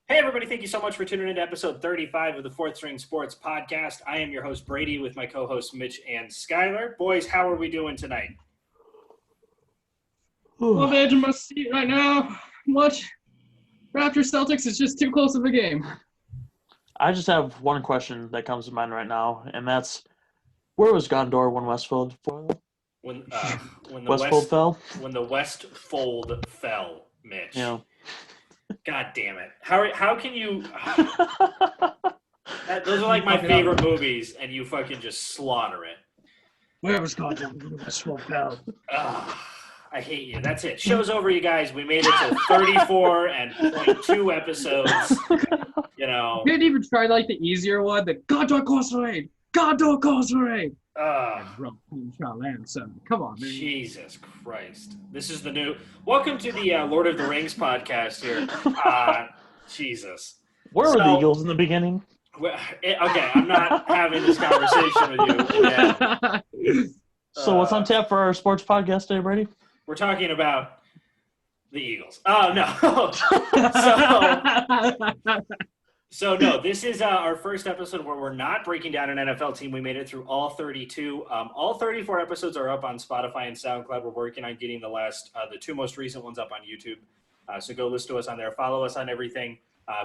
Hey, everybody, thank you so much for tuning in to episode 35 of the Fourth String Sports Podcast. I am your host, Brady, with my co-hosts, Mitch and Skylar. Boys, how are we doing tonight? I'm on the edge of my seat right now. Watch Raptors Celtics is just too close of a game. I just have one question that comes to mind right now, and that's, where was Gondor when Westfold fell? When the Westfold fell? When the Westfold fell, Mitch. Yeah. God damn it. How can you... those are like my favorite movies, and you fucking just slaughter it. Where was Gondor when Westfold fell? I hate you. That's it. Show's over, you guys. We made it to 34 and 0.2 episodes. You know. You didn't even try like the easier one, the Gondor Causeway! Gondor Causeway! Come on, man. Jesus Christ. This is the new... Welcome to the Lord of the Rings podcast here. Jesus. Where were the Eagles in the beginning? Okay, I'm not having this conversation with you again. So what's on tap for our sports podcast today, Brady? We're talking about the Eagles. Oh, no. So no, this is our first episode where we're not breaking down an NFL team. We made it through all 32. All 34 episodes are up on Spotify and SoundCloud. We're working on getting the two most recent ones up on YouTube. So go listen to us on there. Follow us on everything.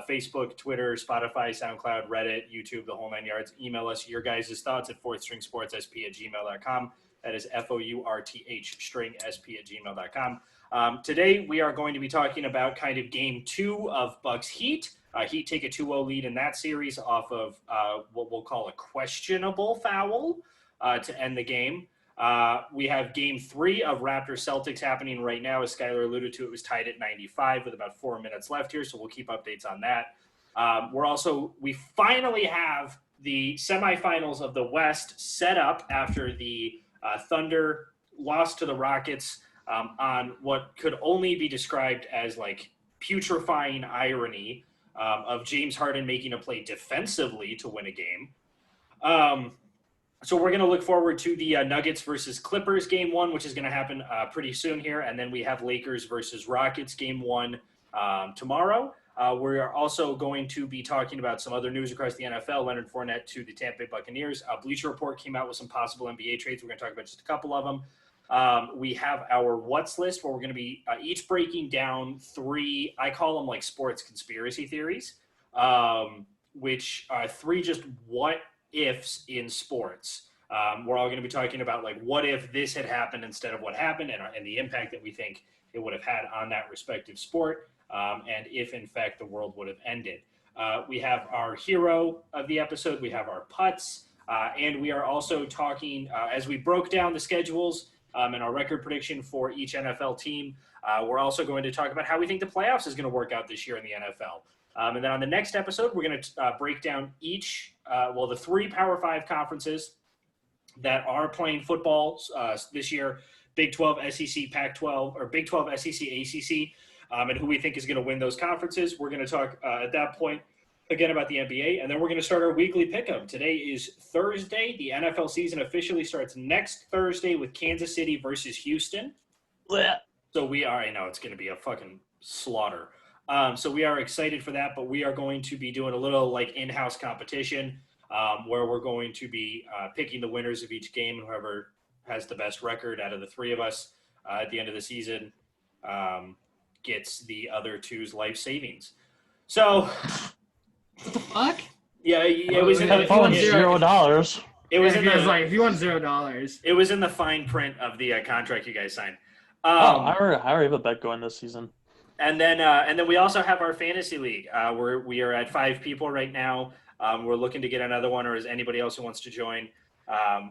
Facebook, Twitter, Spotify, SoundCloud, Reddit, YouTube, the whole 9 yards. Email us your guys' thoughts at fourthstringsportssp@gmail.com. That is FOURTHstring@gmail.com. Today we are going to be talking about kind of game 2 of Bucks Heat. Heat take a 2-0 lead in that series off of what we'll call a questionable foul to end the game. We have game 3 of Raptors Celtics happening right now. As Skylar alluded to, it was tied at 95 with about 4 minutes left here, so we'll keep updates on that. We finally have the semifinals of the West set up after the Thunder lost to the Rockets on what could only be described as like putrefying irony of James Harden making a play defensively to win a game. So we're going to look forward to the Nuggets versus Clippers game 1, which is going to happen pretty soon here. And then we have Lakers versus Rockets game 1 tomorrow. We're also going to be talking about some other news across the NFL. Leonard Fournette to the Tampa Bay Buccaneers. Bleacher Report came out with some possible NBA trades. We're going to talk about just a couple of them. We have our What's List, where we're going to be each breaking down 3, I call them like sports conspiracy theories, which are 3 just what ifs in sports. We're all going to be talking about like what if this had happened instead of what happened, and the impact that we think it would have had on that respective sport, and if in fact the world would have ended. We have our hero of the episode, we have our putts, and we are also talking, as we broke down the schedules and our record prediction for each NFL team, we're also going to talk about how we think the playoffs is going to work out this year in the NFL. And then on the next episode, we're going to break down the 3 Power 5 conferences that are playing football this year: Big 12, SEC, Pac-12, or Big 12, SEC, ACC, and who we think is going to win those conferences. We're going to talk at that point again about the NBA, and then we're going to start our weekly pick'em. Today is Thursday. The NFL season officially starts next Thursday with Kansas City versus Houston. Blech. So I know it's going to be a fucking slaughter. So we are excited for that, but we are going to be doing a little like in-house competition where we're going to be picking the winners of each game, and whoever has the best record out of the 3 of us at the end of the season gets the other 2's life savings. So, What the fuck? Yeah, it was in the $0. It was in the if you want $0, it was in the fine print of the contract you guys signed. I already have a bet going this season. And then we also have our fantasy league. We are at 5 people right now. We're looking to get another one, or is anybody else who wants to join?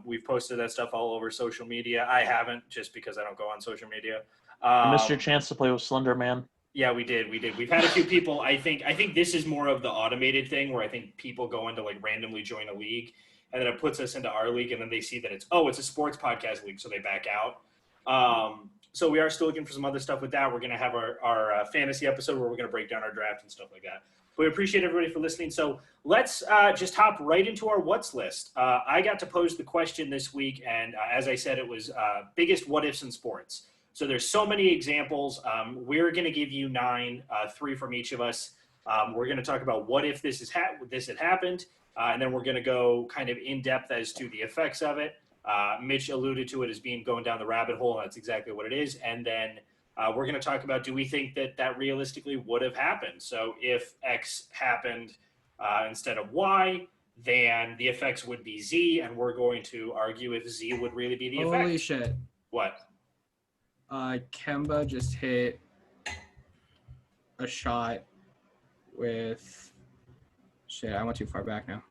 We've posted that stuff all over social media. I haven't, just because I don't go on social media. I missed your chance to play with Slender Man. Yeah, we did. We've had a few people. I think this is more of the automated thing where I think people go into like randomly join a league, and then it puts us into our league, and then they see that it's a sports podcast league, so they back out. So we are still looking for some other stuff with that. We're going to have our fantasy episode where we're going to break down our draft and stuff like that. But we appreciate everybody for listening. So let's just hop right into our what's list. I got to pose the question this week, and as I said, it was biggest what ifs in sports. So there's so many examples. We're going to give you 9, 3 from each of us. We're going to talk about what if this had happened, and then we're going to go kind of in depth as to the effects of it. Mitch alluded to it as being going down the rabbit hole, and that's exactly what it is. And then we're going to talk about, do we think that realistically would have happened? So if X happened instead of Y, then the effects would be Z, and we're going to argue if Z would really be the effect. Holy shit. What? Kemba just hit a shot with... Shit, I went too far back now.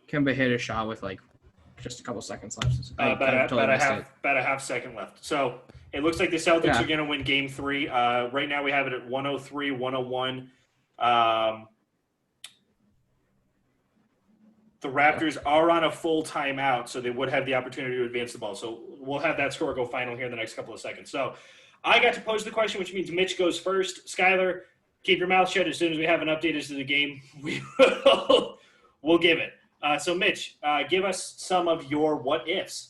Kemba hit a shot with, like, just a couple seconds left. About a half second left. So it looks like the Celtics are going to win Game 3. Right now we have it at 103, 101. The Raptors are on a full timeout, so they would have the opportunity to advance the ball. So we'll have that score go final here in the next couple of seconds. So I got to pose the question, which means Mitch goes first. Skylar, keep your mouth shut. As soon as we have an update as to the game, we'll give it. So Mitch, give us some of your what ifs.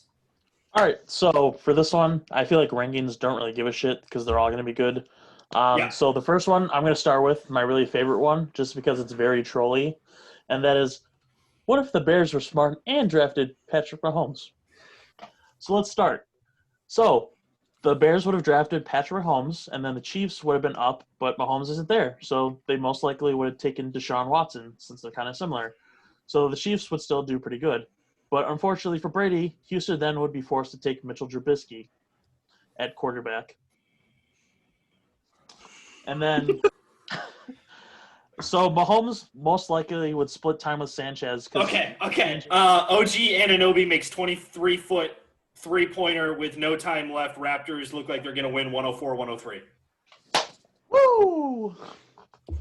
All right, so for this one, I feel like rankings don't really give a shit because they're all going to be good. So the first one I'm going to start with, my really favorite one, just because it's very trolly, and that is, what if the Bears were smart and drafted Patrick Mahomes? So let's start. So the Bears would have drafted Patrick Mahomes, and then the Chiefs would have been up, but Mahomes isn't there. So they most likely would have taken Deshaun Watson, since they're kind of similar. So the Chiefs would still do pretty good. But unfortunately for Brady, Houston then would be forced to take Mitchell Trubisky at quarterback. And then... So Mahomes most likely would split time with Sanchez. Okay. OG Anunoby makes 23-foot three-pointer with no time left. Raptors look like they're going to win 104-103. Woo!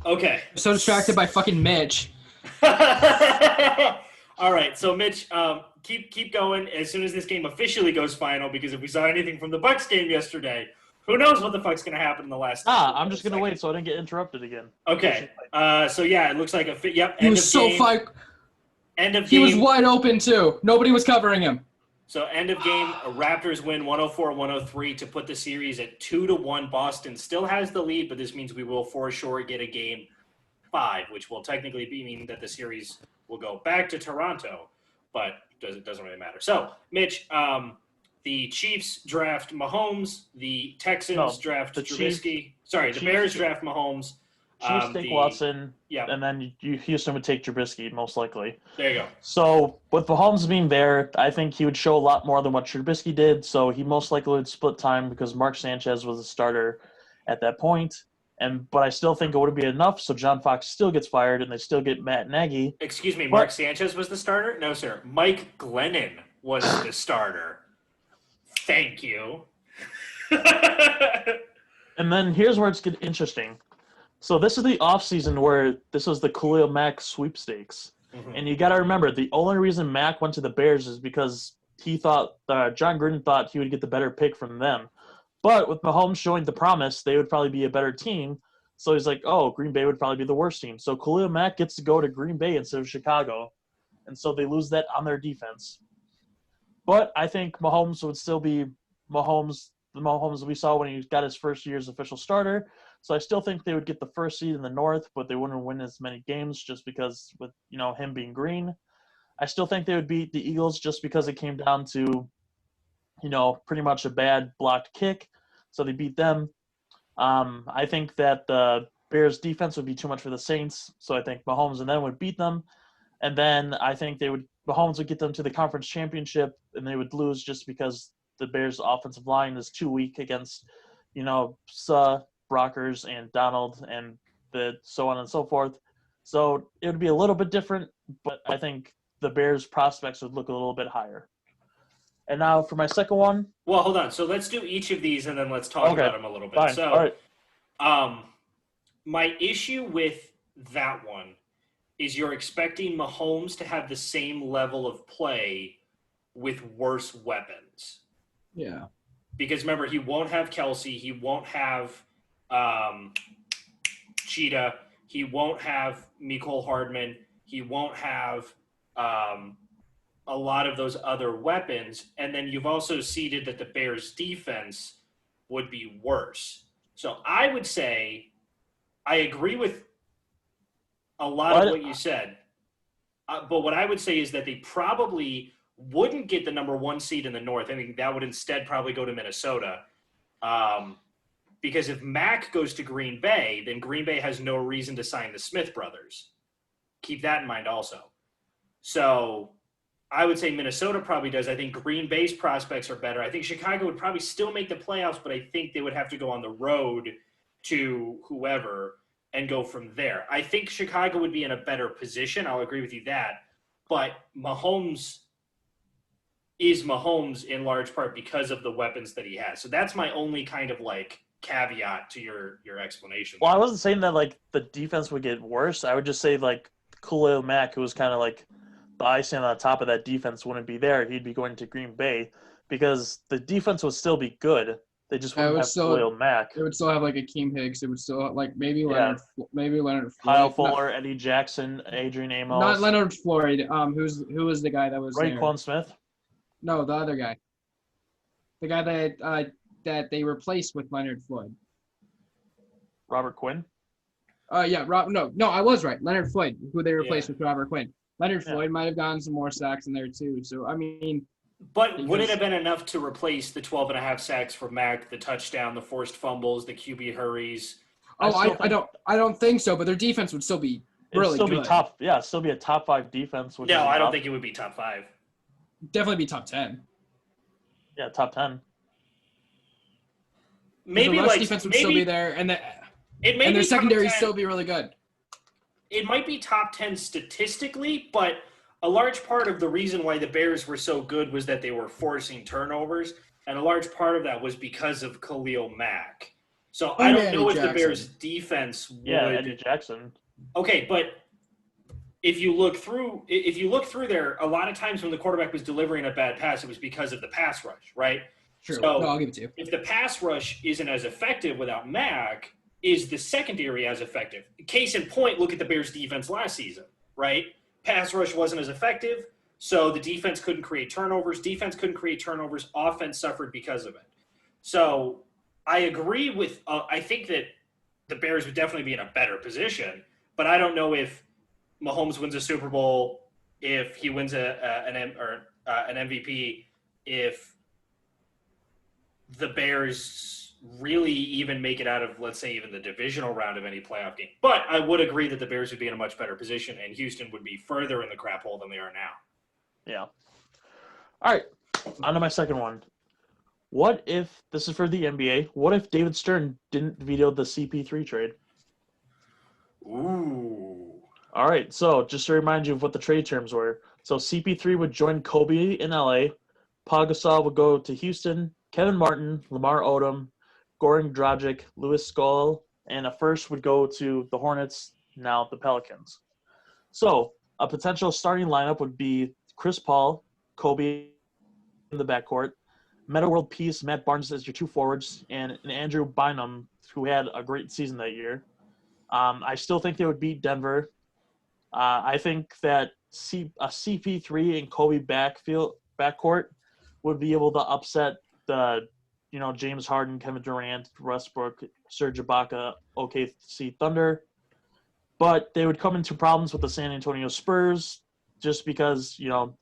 Okay. So distracted by fucking Mitch. All right, so Mitch, keep going as soon as this game officially goes final, because if we saw anything from the Bucks game yesterday, who knows what the fuck's going to happen in the last... I'm just going to wait so I don't get interrupted again. Okay. So, yeah, it looks like He was so fired. End of game. He was wide open, too. Nobody was covering him. So, end of game, Raptors win 104-103 to put the series at 2-1. Boston still has the lead, but this means we will for sure get a game 5, which will technically mean that the series will go back to Toronto, but it doesn't really matter. So, Mitch... the Chiefs draft Mahomes. The Texans draft Trubisky. The Bears draft Mahomes. Chiefs take Watson. Yeah. And then Houston would take Trubisky, most likely. There you go. So with Mahomes being there, I think he would show a lot more than what Trubisky did. So he most likely would split time because Mark Sanchez was a starter at that point. But I still think it wouldn't be enough, so John Fox still gets fired, and they still get Matt Nagy. Excuse me, Mark Sanchez was the starter? No, sir. Mike Glennon was the starter. Thank you. And then here's where it's getting interesting. So this is the offseason where this was the Khalil Mack sweepstakes. Mm-hmm. And you got to remember, the only reason Mack went to the Bears is because he thought John Gruden thought he would get the better pick from them. But with Mahomes showing the promise, they would probably be a better team. So he's like, oh, Green Bay would probably be the worst team. So Khalil Mack gets to go to Green Bay instead of Chicago. And so they lose that on their defense. But I think Mahomes would still be the Mahomes we saw when he got his first year as official starter. So I still think they would get the first seed in the North, but they wouldn't win as many games just because with him being green. I still think they would beat the Eagles just because it came down to, pretty much a bad blocked kick. So they beat them. I think that the Bears defense would be too much for the Saints. So I think Mahomes and them would beat them. And then I think Mahomes would get them to the conference championship, and they would lose just because the Bears' offensive line is too weak against, Brockers and Donald and the so on and so forth. So it would be a little bit different, but I think the Bears' prospects would look a little bit higher. And now for my second one. Well, hold on. So let's do each of these, and then let's talk about them a little bit. Fine. So, all right. My issue with that one is you're expecting Mahomes to have the same level of play with worse weapons. Yeah. Because remember, he won't have Kelsey. He won't have Cheetah. He won't have Mecole Hardman. He won't have a lot of those other weapons. And then you've also seeded that the Bears' defense would be worse. So I would say I agree with a lot of what you said. But what I would say is that they probably wouldn't get the number 1 seed in the North. I think that would instead probably go to Minnesota. Because if Mac goes to Green Bay, then Green Bay has no reason to sign the Smith brothers. Keep that in mind also. So I would say Minnesota probably does. I think Green Bay's prospects are better. I think Chicago would probably still make the playoffs, but I think they would have to go on the road to whoever and go from there. I think Chicago would be in a better position. I'll agree with you that. But Mahomes is Mahomes in large part because of the weapons that he has. So that's my only kind of like caveat to your explanation. Well, I wasn't saying that like the defense would get worse. I would just say like Khalil Mack, who was kind of like the icing on the top of that defense, wouldn't be there. He'd be going to Green Bay because the defense would still be good. They just wouldn't have Khalil Mack. It would still have like Akeem Hicks. It would still have, like maybe Leonard Floyd. Kyle Fuller, Eddie Jackson, Adrian Amos. Not Leonard Floyd. Who was the guy that was there? Raekwon Smith. No, the other guy. The guy that they replaced with Leonard Floyd. Robert Quinn. Yeah, no, I was right. Leonard Floyd, who they replaced with Robert Quinn. Leonard Floyd might have gotten some more sacks in there too. So I mean, but would it have been enough to replace the 12.5 sacks for Mac, the touchdown, the forced fumbles, the QB hurries? I don't think so. But their defense would still be really good. Still be a top 5 defense. No, I don't think it would be top 5. Definitely be top 10. Yeah, top 10. Maybe the rush defense would still be there, and their secondary still be really good. It might be top 10 statistically, but a large part of the reason why the Bears were so good was that they were forcing turnovers, and a large part of that was because of Khalil Mack. So I don't know if the Bears' defense would. Yeah, Eddie Jackson. Okay, but if you look through there, a lot of times when the quarterback was delivering a bad pass, it was because of the pass rush, right? True. So no, I'll give it to you. If the pass rush isn't as effective without Mack, is the secondary as effective? Case in point, look at the Bears' defense last season, right? Pass rush wasn't as effective, so the defense couldn't create turnovers. Defense couldn't create turnovers. Offense suffered because of it. So I agree with I think that the Bears would definitely be in a better position, but I don't know if Mahomes wins a Super Bowl, if he wins an MVP, if the Bears really even make it out of, let's say, even the divisional round of any playoff game. But I would agree that the Bears would be in a much better position, and Houston would be further in the crap hole than they are now. Yeah. All right, on to my second one. What if, this is for the NBA, what if David Stern didn't veto the CP3 trade? Ooh. All right, so just to remind you of what the trade terms were. So CP3 would join Kobe in LA. Pau Gasol would go to Houston. Kevin Martin, Lamar Odom, Goran Dragic, Louis Scoll, and a first would go to the Hornets, now the Pelicans. So a potential starting lineup would be Chris Paul, Kobe in the backcourt, Meta World Peace, Matt Barnes as your 2 forwards, and Andrew Bynum, who had a great season that year. I still think they would beat Denver. I think that a CP3 and Kobe backcourt would be able to upset the James Harden, Kevin Durant, Westbrook, Serge Ibaka, OKC Thunder. But they would come into problems with the San Antonio Spurs just because, the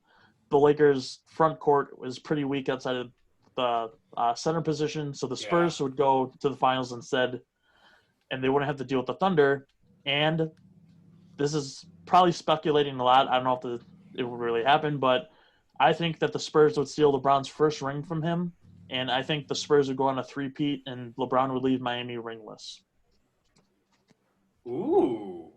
Lakers' front court was pretty weak outside of the center position. So the Spurs would go to the finals instead, and they wouldn't have to deal with the Thunder. And this is probably speculating a lot. I don't know if it would really happen, but I think that the Spurs would steal LeBron's first ring from him. And I think the Spurs would go on a 3-peat, and LeBron would leave Miami ringless. Ooh.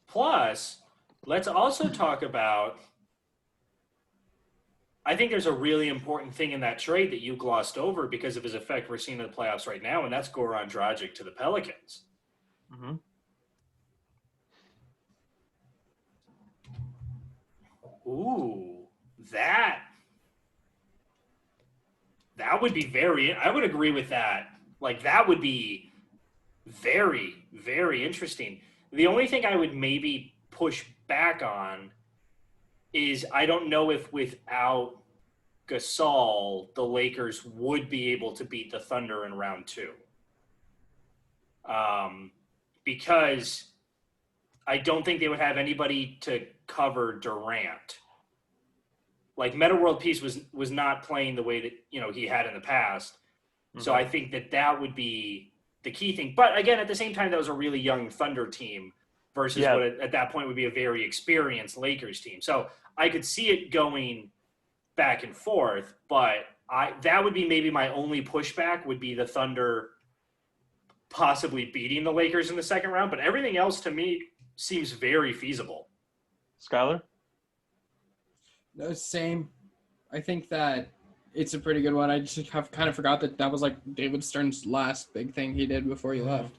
Plus, let's also talk about – I think there's a really important thing in that trade that you glossed over because of his effect we're seeing in the playoffs right now, and that's Goran Dragic to the Pelicans. Mm-hmm. Ooh, that would be I would agree with that. Like, that would be very, very interesting. The only thing I would maybe push back on is I don't know if without Gasol, the Lakers would be able to beat the Thunder in round 2. because I don't think they would have anybody to cover Durant. Like Meta World Peace was not playing the way that he had in the past. So I think that would be the key thing. But again, at the same time, that was a really young Thunder team versus what at that point would be a very experienced Lakers team. So I could see it going back and forth, but that would be maybe my only pushback would be the Thunder possibly beating the Lakers in the second round. But everything else to me seems very feasible. Skylar? No, same. I think that it's a pretty good one. I just have kind of forgot that was like David Stern's last big thing he did before he left.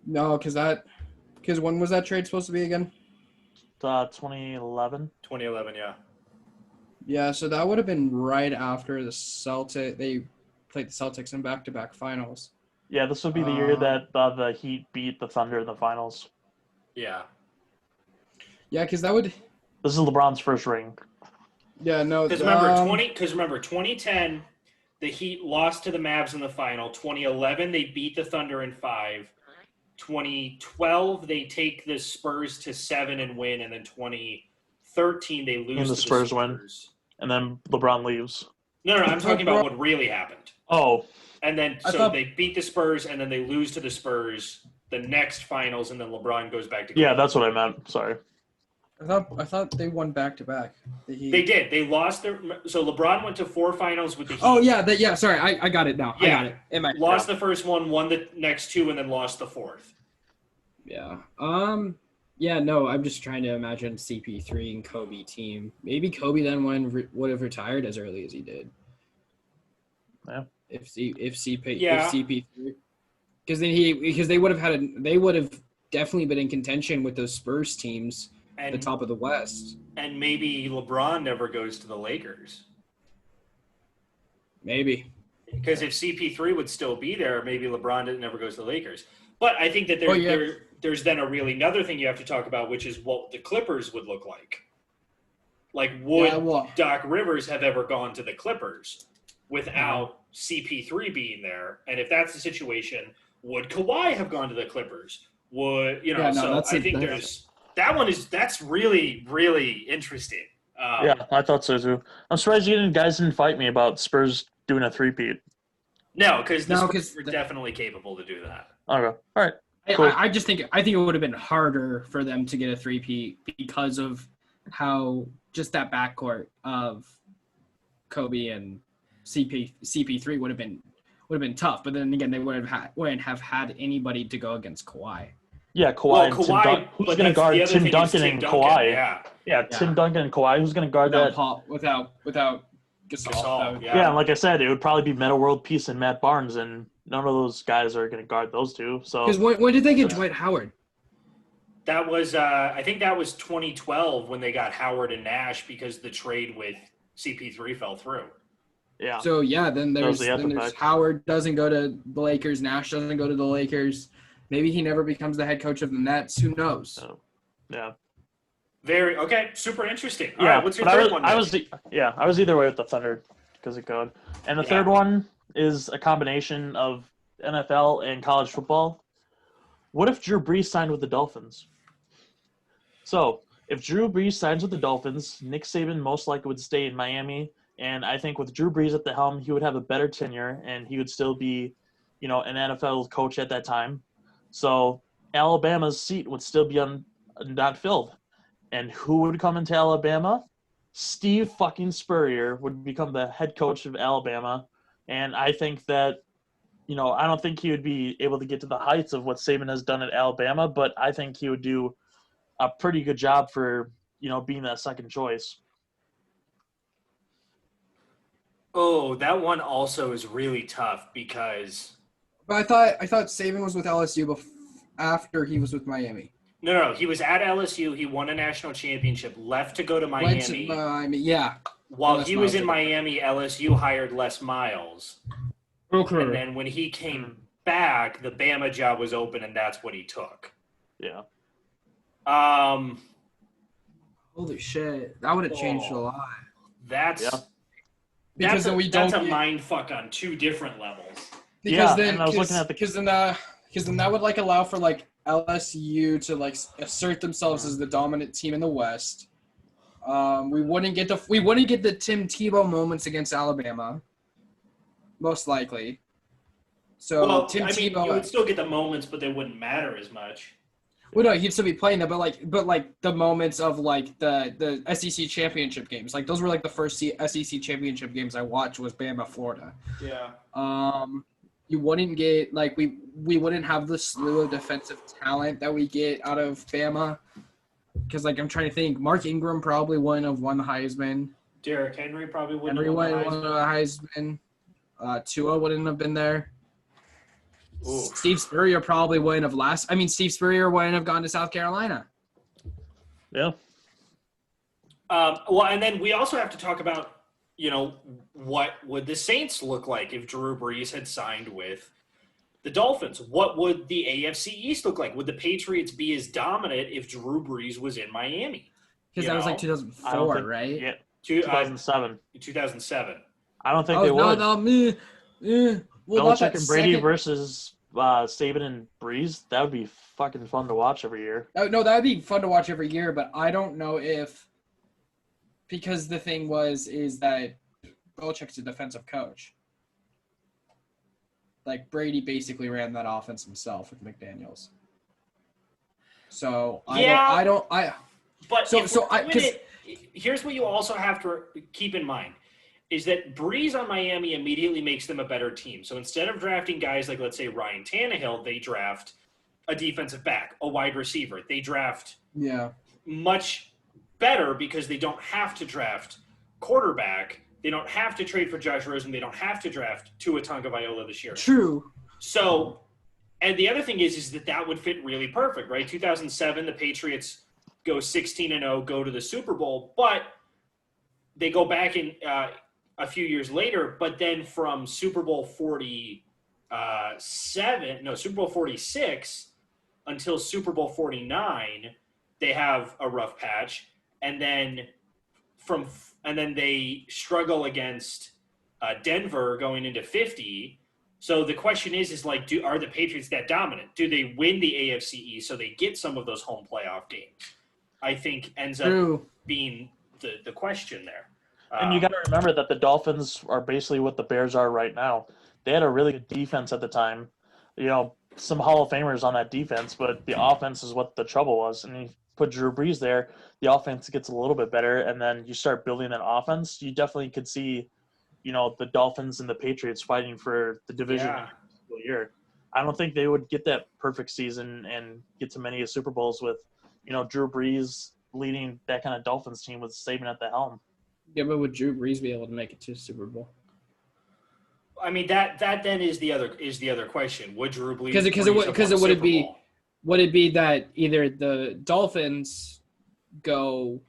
No, because when was that trade supposed to be again? 2011. 2011, yeah. Yeah, so that would have been right after they played the Celtics in back-to-back finals. Yeah, this would be the year that the Heat beat the Thunder in the finals. Yeah. Yeah, because that would. This is LeBron's first ring. Yeah, no. Because remember, 2010, the Heat lost to the Mavs in the final. 2011, they beat the Thunder in 5. 2012, they take the Spurs to 7 and win, and then 2013, they lose. And the Spurs win, and then LeBron leaves. No, I'm talking about what really happened. Oh. And then they beat the Spurs, and then they lose to the Spurs the next finals, and then LeBron goes back to Cleveland. Yeah, that's what I meant. Sorry. I thought they won back-to-back. They did. They lost so LeBron went to 4 finals with the Heat. Oh, yeah. Sorry, I got it now. Yeah. I got it. Lost the first one, won the next 2, and then lost the 4th. Yeah. Yeah, no, I'm just trying to imagine CP3 and Kobe team. Maybe Kobe then would have retired as early as he did. Yeah. If CP3, because they would have definitely been in contention with those Spurs teams at the top of the West. And maybe LeBron never goes to the Lakers. Maybe. Because if CP3 would still be there, maybe LeBron never goes to the Lakers. But I think that there's then another thing you have to talk about, which is what the Clippers would look like. Like, would Doc Rivers have ever gone to the Clippers without CP3 being there? And if that's the situation, would Kawhi have gone to the Clippers? That's really, really interesting. Yeah, I thought so too. I'm surprised you guys didn't fight me about Spurs doing a three-peat. No, because the Spurs were definitely capable to do that. Okay, all right. Cool. I think it would have been harder for them to get a three-peat because of how just that backcourt of Kobe and CP3 would have been tough. But then again, they wouldn't have had anybody to go against Kawhi. Yeah, Kawhi. Who's going to guard Tim Duncan and Kawhi? Yeah, Tim Duncan and Kawhi. Who's going to guard that? Without Gasol. Yeah, and like I said, it would probably be Meta World Peace and Matt Barnes, and none of those guys are going to guard those two. So because when did they get Dwight Howard? That was I think that was 2012 when they got Howard and Nash because the trade with CP3 fell through. Yeah. So then there's Howard doesn't go to the Lakers. Nash doesn't go to the Lakers. Maybe he never becomes the head coach of the Nets. Who knows? Yeah. Super interesting. All right, right, what's your third one? I was either way with the Thunder because it could. And the third one is a combination of NFL and college football. What if Drew Brees signed with the Dolphins? So, if Drew Brees signs with the Dolphins, Nick Saban most likely would stay in Miami. And I think with Drew Brees at the helm, he would have a better tenure and he would still be, an NFL coach at that time. So Alabama's seat would still be not filled. And who would come into Alabama? Steve fucking Spurrier would become the head coach of Alabama. And I think that, I don't think he would be able to get to the heights of what Saban has done at Alabama, but I think he would do a pretty good job for, being that second choice. Oh, that one also is really tough because. But I thought Saban was with LSU after he was with Miami. No. He was at LSU. He won a national championship, left to go to Miami. Went to Miami, yeah. While he was in Miami, LSU hired Les Miles. Okay. And then when he came back, the Bama job was open, and that's what he took. Yeah. Holy shit. That would have changed a lot. That's a mind fuck on two different levels. Yeah, then and I was looking at the- because then that would like allow for like LSU to like assert themselves as the dominant team in the West. We wouldn't get the Tim Tebow moments against Alabama, most likely. So Well, Tim I mean, Tebow, you would still get the moments, but they wouldn't matter as much. well, no, he'd still be playing them, but like the moments of like the SEC championship games, like those were like the first SEC championship games I watched was Bama, Florida. Yeah. You wouldn't get like we wouldn't have the slew of defensive talent that we get out of Bama, because like I'm trying to think, Mark Ingram probably wouldn't have won the Heisman. Derrick Henry probably wouldn't Henry have wouldn't won have the won Heisman. the Heisman. Tua wouldn't have been there. Ooh. Steve Spurrier probably wouldn't have Steve Spurrier wouldn't have gone to South Carolina. Yeah. Well, and then we also have to talk about, what would the Saints look like if Drew Brees had signed with the Dolphins? What would the AFC East look like? Would the Patriots be as dominant if Drew Brees was in Miami? Because that was like I don't 2004, think, right? Yeah, 2007. 2007. I don't think Oh, they would. Well, not Belichick that and Brady second- versus Saban and Breeze, that would be fucking fun to watch every year. No, that would be fun to watch every year, but I don't know if because the thing is that Belichick's a defensive coach. Like Brady basically ran that offense himself with McDaniels. So But here's what you also have to keep in mind is that Breeze on Miami immediately makes them a better team. So instead of drafting guys like, let's say, Ryan Tannehill, they draft a defensive back, a wide receiver. They draft much better because they don't have to draft quarterback. They don't have to trade for Josh Rosen. They don't have to draft Tua Tagovailoa this year. True. So, and the other thing is that would fit really perfect, right? 2007, the Patriots go 16-0, go to the Super Bowl, but they go back in a few years later. But then from Super Bowl 46 until Super Bowl 49, they have a rough patch, and then they struggle against Denver going into 50. So the question is like, are the Patriots that dominant? Do they win the AFC East so they get some of those home playoff games? I think ends up being the question there. And you got to remember that the Dolphins are basically what the Bears are right now. They had a really good defense at the time. Some Hall of Famers on that defense, but the offense is what the trouble was. And you put Drew Brees there, the offense gets a little bit better, and then you start building an offense. You definitely could see, the Dolphins and the Patriots fighting for the division every single year. I don't think they would get that perfect season and get to many Super Bowls with, Drew Brees leading that kind of Dolphins team with Saban at the helm. Yeah, but would Drew Brees be able to make it to the Super Bowl? I mean that then is the other question. Would Drew Brees? Would it be that either the Dolphins are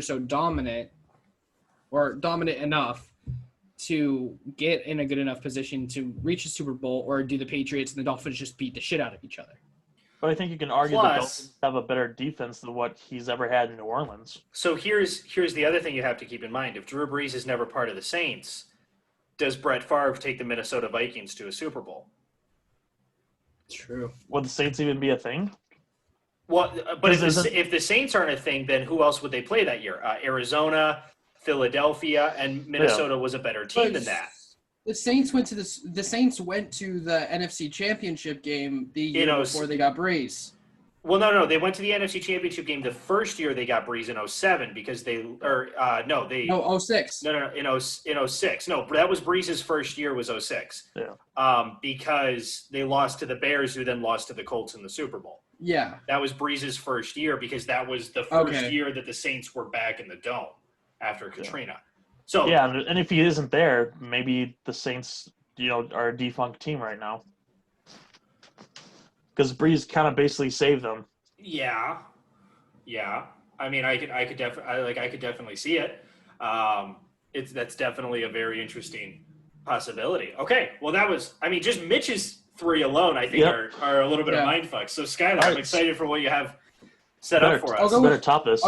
so dominant or dominant enough to get in a good enough position to reach a Super Bowl, or do the Patriots and the Dolphins just beat the shit out of each other? But I think you can argue the Dolphins have a better defense than what he's ever had in New Orleans. So here's the other thing you have to keep in mind. If Drew Brees is never part of the Saints, does Brett Favre take the Minnesota Vikings to a Super Bowl? True. Would the Saints even be a thing? Well, but if the Saints aren't a thing, then who else would they play that year? Arizona, Philadelphia, and Minnesota was a better team than that. The Saints went to the NFC Championship game the year before they got Brees. Well, no, they went to the NFC Championship game the first year they got Brees in 07 because in 06. No, in 06. No, that was Brees' first year was 06. Yeah. Because they lost to the Bears, who then lost to the Colts in the Super Bowl. Yeah. That was Brees' first year because that was the first year that the Saints were back in the Dome after Katrina. So yeah, and if he isn't there, maybe the Saints, are a defunct team right now. Because Brees kind of basically saved them. Yeah. I mean, I could definitely see it. That's definitely a very interesting possibility. Okay, well just Mitch's three alone, I think are a little bit of mindfuck. So Skylar, I'm excited for what you have set up for us. Better top this.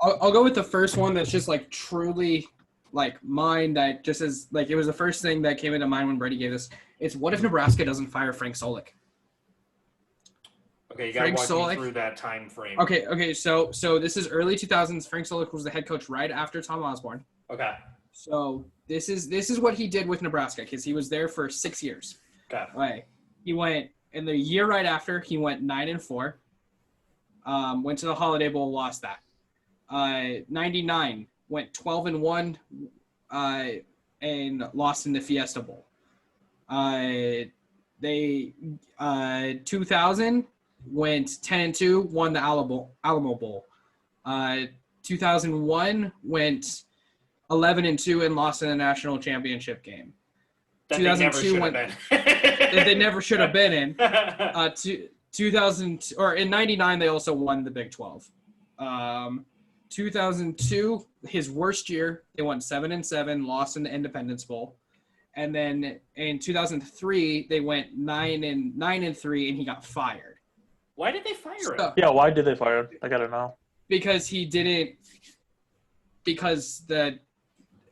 I'll go with the first one that's just like truly like mind that just as like it was the first thing that came into mind when Brady gave this. It's what if Nebraska doesn't fire Frank Solich? Okay, you got to Frank walk Solich- me through that time frame. Okay. So this is early 2000s. Frank Solich was the head coach right after Tom Osborne. Okay. So this is what he did with Nebraska because he was there for 6 years. Okay. Right. He went in the year right after. He went 9-4. Went to the Holiday Bowl, lost that. 99 went 12-1, and lost in the Fiesta Bowl. 2000 went 10-2, won the Alamo Bowl. 2001 went 11-2 and lost in the national championship game. That they never 2002 should went have that they never should have been in. been. 2000 or in 99 they also won the Big 12. 2002, his worst year, they won 7-7, lost in the Independence Bowl. And then in 2003 they went 9-3 and he got fired. Why did they fire him? So- Yeah, why did they fire him? I gotta know. because the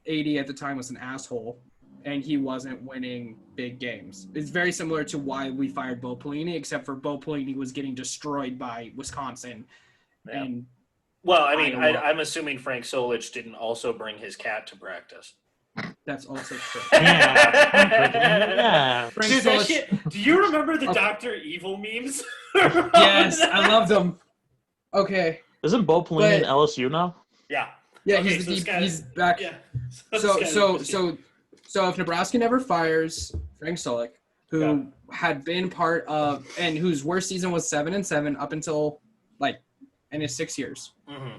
AD at the time was an asshole and he wasn't winning big games. It's very similar to why we fired Bo Pelini, except for Bo Pelini was getting destroyed by Wisconsin. Yeah. And Well, I mean, Iowa. I'm assuming Frank Solich didn't also bring his cat to practice. that's also true. Yeah. Frank Dude, that Solich- shit, do you remember the Okay. Dr. Evil memes? Yes, I love them. Okay. Isn't Bo Pelini But- in LSU now? Yeah. Yeah, Okay, he's so this guy- he's back. Yeah. So if Nebraska never fires Frank Solich, who Yeah. had been part of and whose worst season was 7-7 up until like in his 6 years. Mm-hmm.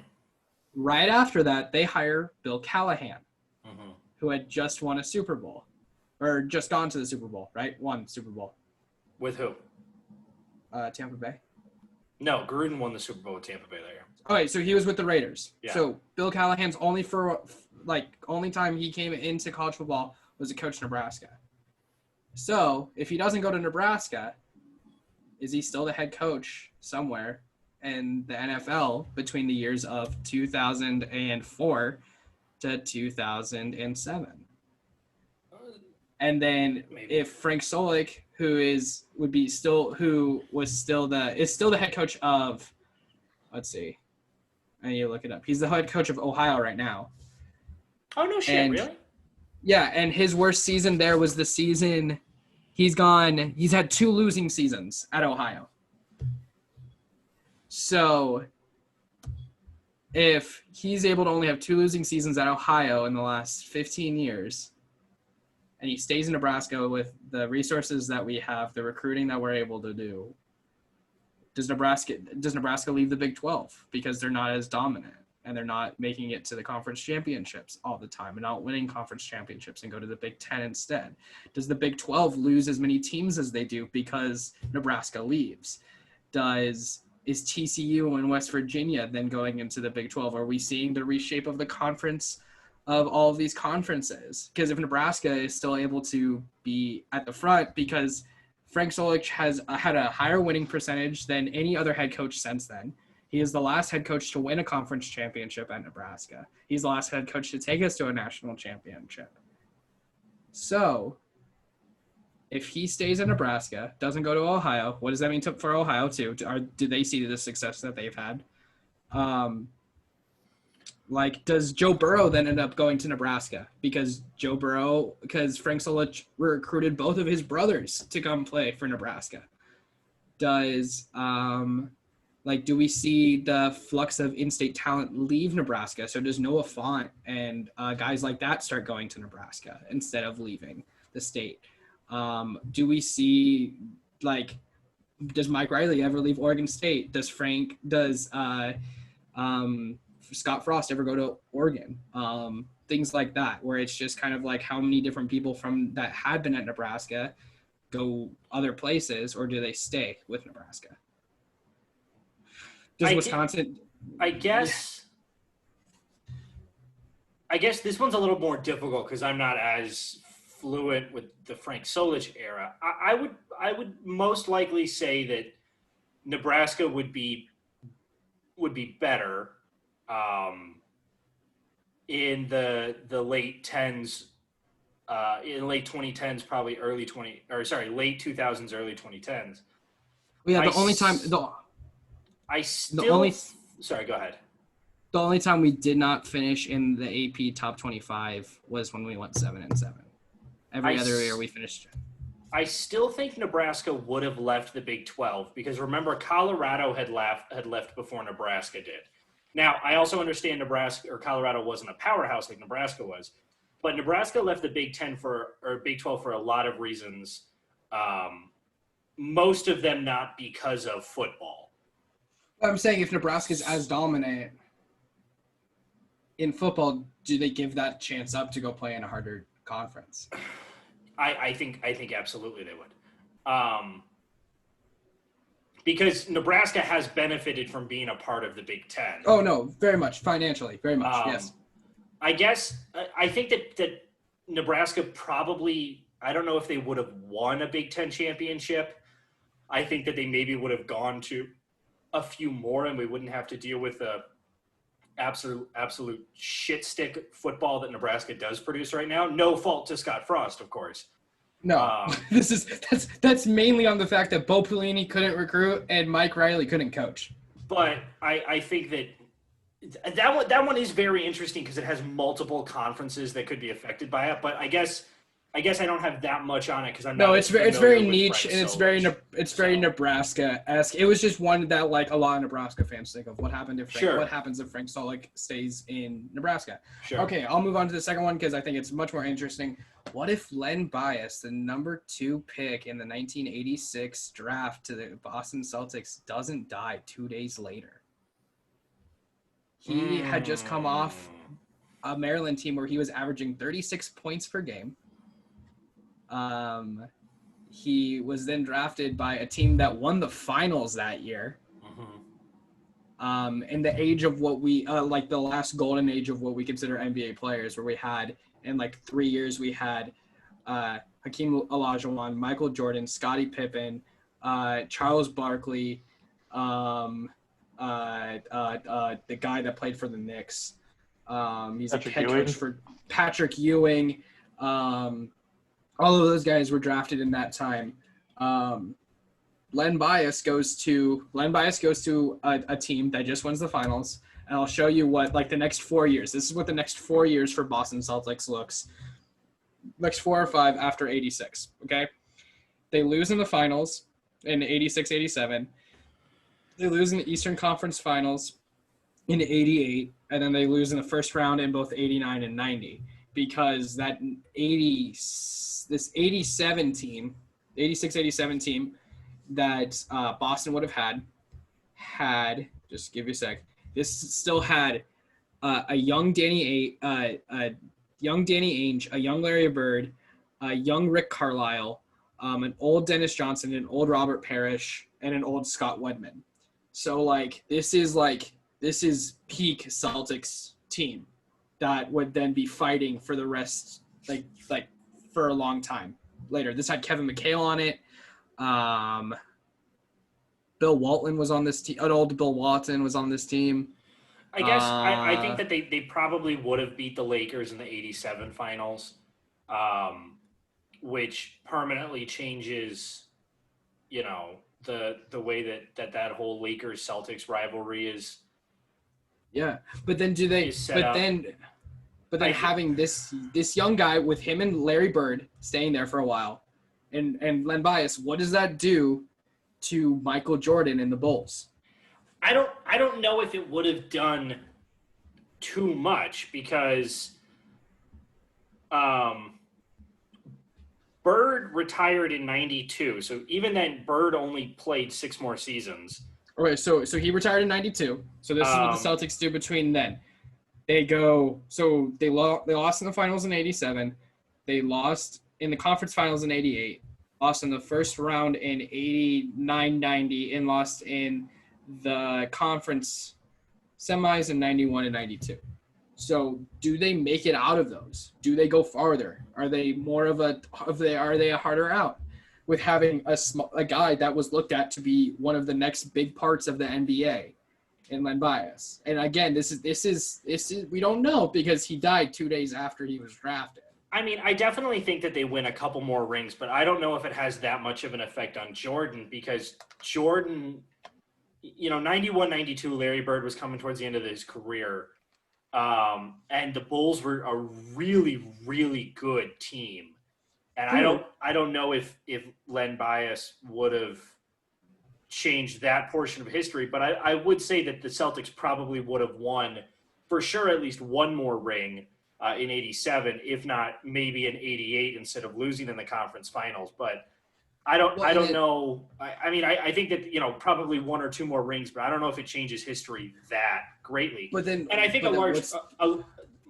Right after that, they hire Bill Callahan, Mm-hmm. who had just won a Super Bowl, or just gone to the Super Bowl, right? Won Super Bowl. With who? Tampa Bay. No, Gruden won the Super Bowl with Tampa Bay that year. Okay, so he was with the Raiders. Yeah. So Bill Callahan's only time he came into college football was to coach Nebraska. So if he doesn't go to Nebraska, is he still the head coach somewhere in the NFL between the years of 2004 to 2007? And then Maybe. if Frank Solich, is still the head coach of, let's see, I need to look it up. He's the head coach of Ohio right now. Oh, no shit, And- really? Yeah, and his worst season there was the season he's had 2 losing seasons at Ohio. So if he's able to only have 2 losing seasons at Ohio in the last 15 years, and he stays in Nebraska with the resources that we have, the recruiting that we're able to do, does Nebraska leave the Big 12 because they're not as dominant and they're not making it to the conference championships all the time and not winning conference championships and go to the Big 10 instead? Does the Big 12 lose as many teams as they do because Nebraska leaves? Is TCU and West Virginia then going into the Big 12? Are we seeing the reshape of the conference of all of these conferences? Because if Nebraska is still able to be at the front, because Frank Solich has had a higher winning percentage than any other head coach since then. He is the last head coach to win a conference championship at Nebraska. He's the last head coach to take us to a national championship. So if he stays in Nebraska, doesn't go to Ohio, what does that mean for Ohio too? Do they see the success that they've had? Does Joe Burrow then end up going to Nebraska? Because Frank Solich recruited both of his brothers to come play for Nebraska. Do we see the flux of in-state talent leave Nebraska? So does Noah Fant and guys like that start going to Nebraska instead of leaving the state? Do we see, does Mike Riley ever leave Oregon State? Does Scott Frost ever go to Oregon? Things like that, where it's just kind of like how many different people from that had been at Nebraska go other places, or do they stay with Nebraska? Does Wisconsin? I guess this one's a little more difficult because I'm not as fluent with the Frank Solich era. I would most likely say that Nebraska would be better in the late tens, in late 2010s, probably late 2000s, early 2010s. Yeah, I the only time s- the I still. only- Sorry, go ahead. the only time we did not finish in the AP top 25 was when we went 7-7. Every I other s- year we finished. I still think Nebraska would have left the Big 12 because remember, Colorado had left before Nebraska did. Now, I also understand Colorado wasn't a powerhouse like Nebraska was, but Nebraska left the Big 12 for a lot of reasons. Most of them not because of football. I'm saying if Nebraska's as dominant in football, do they give that chance up to go play in a harder conference? I think absolutely they would. Because Nebraska has benefited from being a part of the Big Ten. Oh no, very much financially, very much. Yes. I think that Nebraska probably, I don't know if they would have won a Big Ten championship. I think that they maybe would have gone to a few more and we wouldn't have to deal with the absolute shit stick football that Nebraska does produce right now. No fault to Scott Frost, of course. No, that's mainly on the fact that Bo Pelini couldn't recruit and Mike Riley couldn't coach. But I think that one is very interesting because it has multiple conferences that could be affected by it. But I guess I don't have that much on it because I'm not. No, as it's familiar very with niche Frank and it's very Solich. Nebraska-esque. It was just one that like a lot of Nebraska fans think of. What happens if Frank Solich stays in Nebraska? Sure. Okay, I'll move on to the second one because I think it's much more interesting. What if Len Bias, the number 2 pick in the 1986 draft to the Boston Celtics, doesn't die 2 days later? He had just come off a Maryland team where he was averaging 36 points per game. He was then drafted by a team that won the finals that year. In the age of what we like the last golden age of what we consider NBA players, where we had in like 3 years we had Hakeem Olajuwon, Michael Jordan, Scottie Pippen, Charles Barkley, the guy that played for the Knicks. He's Patrick a head Ewing. coach for Patrick Ewing. All of those guys were drafted in that time. Len Bias goes to a team that just wins the finals, and I'll show you what like the next 4 years. This is what the next 4 years for Boston Celtics looks. Next 4 or 5 after 86. Okay, they lose in the finals in 86-87. They lose in the Eastern Conference Finals in 88, and then they lose in the first round in both 89 and 90 because that 86-87 team that Boston would have had just give you a sec. This still had a young Danny Ainge, a young Larry Bird, a young Rick Carlisle, an old Dennis Johnson, an old Robert Parrish, and an old Scott Wedman. So like this is peak Celtics team that would then be fighting for the rest like for a long time later. This had Kevin McHale on it. Bill Walton was on this team. An old Bill Walton was on this team. I guess I think that they probably would have beat the Lakers in the 87 finals, which permanently changes, the way that whole Lakers-Celtics rivalry is. Yeah, but then do they? Is set up. But then having this young guy with him and Larry Bird staying there for a while, and Len Bias, what does that do to Michael Jordan and the Bulls? I don't know if it would have done too much because Bird retired in 92. So even then, Bird only played 6 more seasons. Okay, so he retired in 92. So this is what the Celtics do between then. They lost in the finals in 87. They lost in the conference finals in 88. Lost in the first round in 89-90 and lost in the conference semis in 91 and 92. So do they make it out of those? Do they go farther? Are they a harder out with having a guy that was looked at to be one of the next big parts of the NBA in Len Bias. And again, this is we don't know because he died 2 days after he was drafted. I mean, I definitely think that they win a couple more rings, but I don't know if it has that much of an effect on Jordan because Jordan, 91, 92, Larry Bird was coming towards the end of his career. And the Bulls were a really, really good team. And I don't know if Len Bias would have changed that portion of history, but I would say that the Celtics probably would have won for sure at least one more ring in 87, if not maybe in 88 instead of losing in the conference finals. But I don't know. I think that, probably one or two more rings, but I don't know if it changes history that greatly. But then, and I think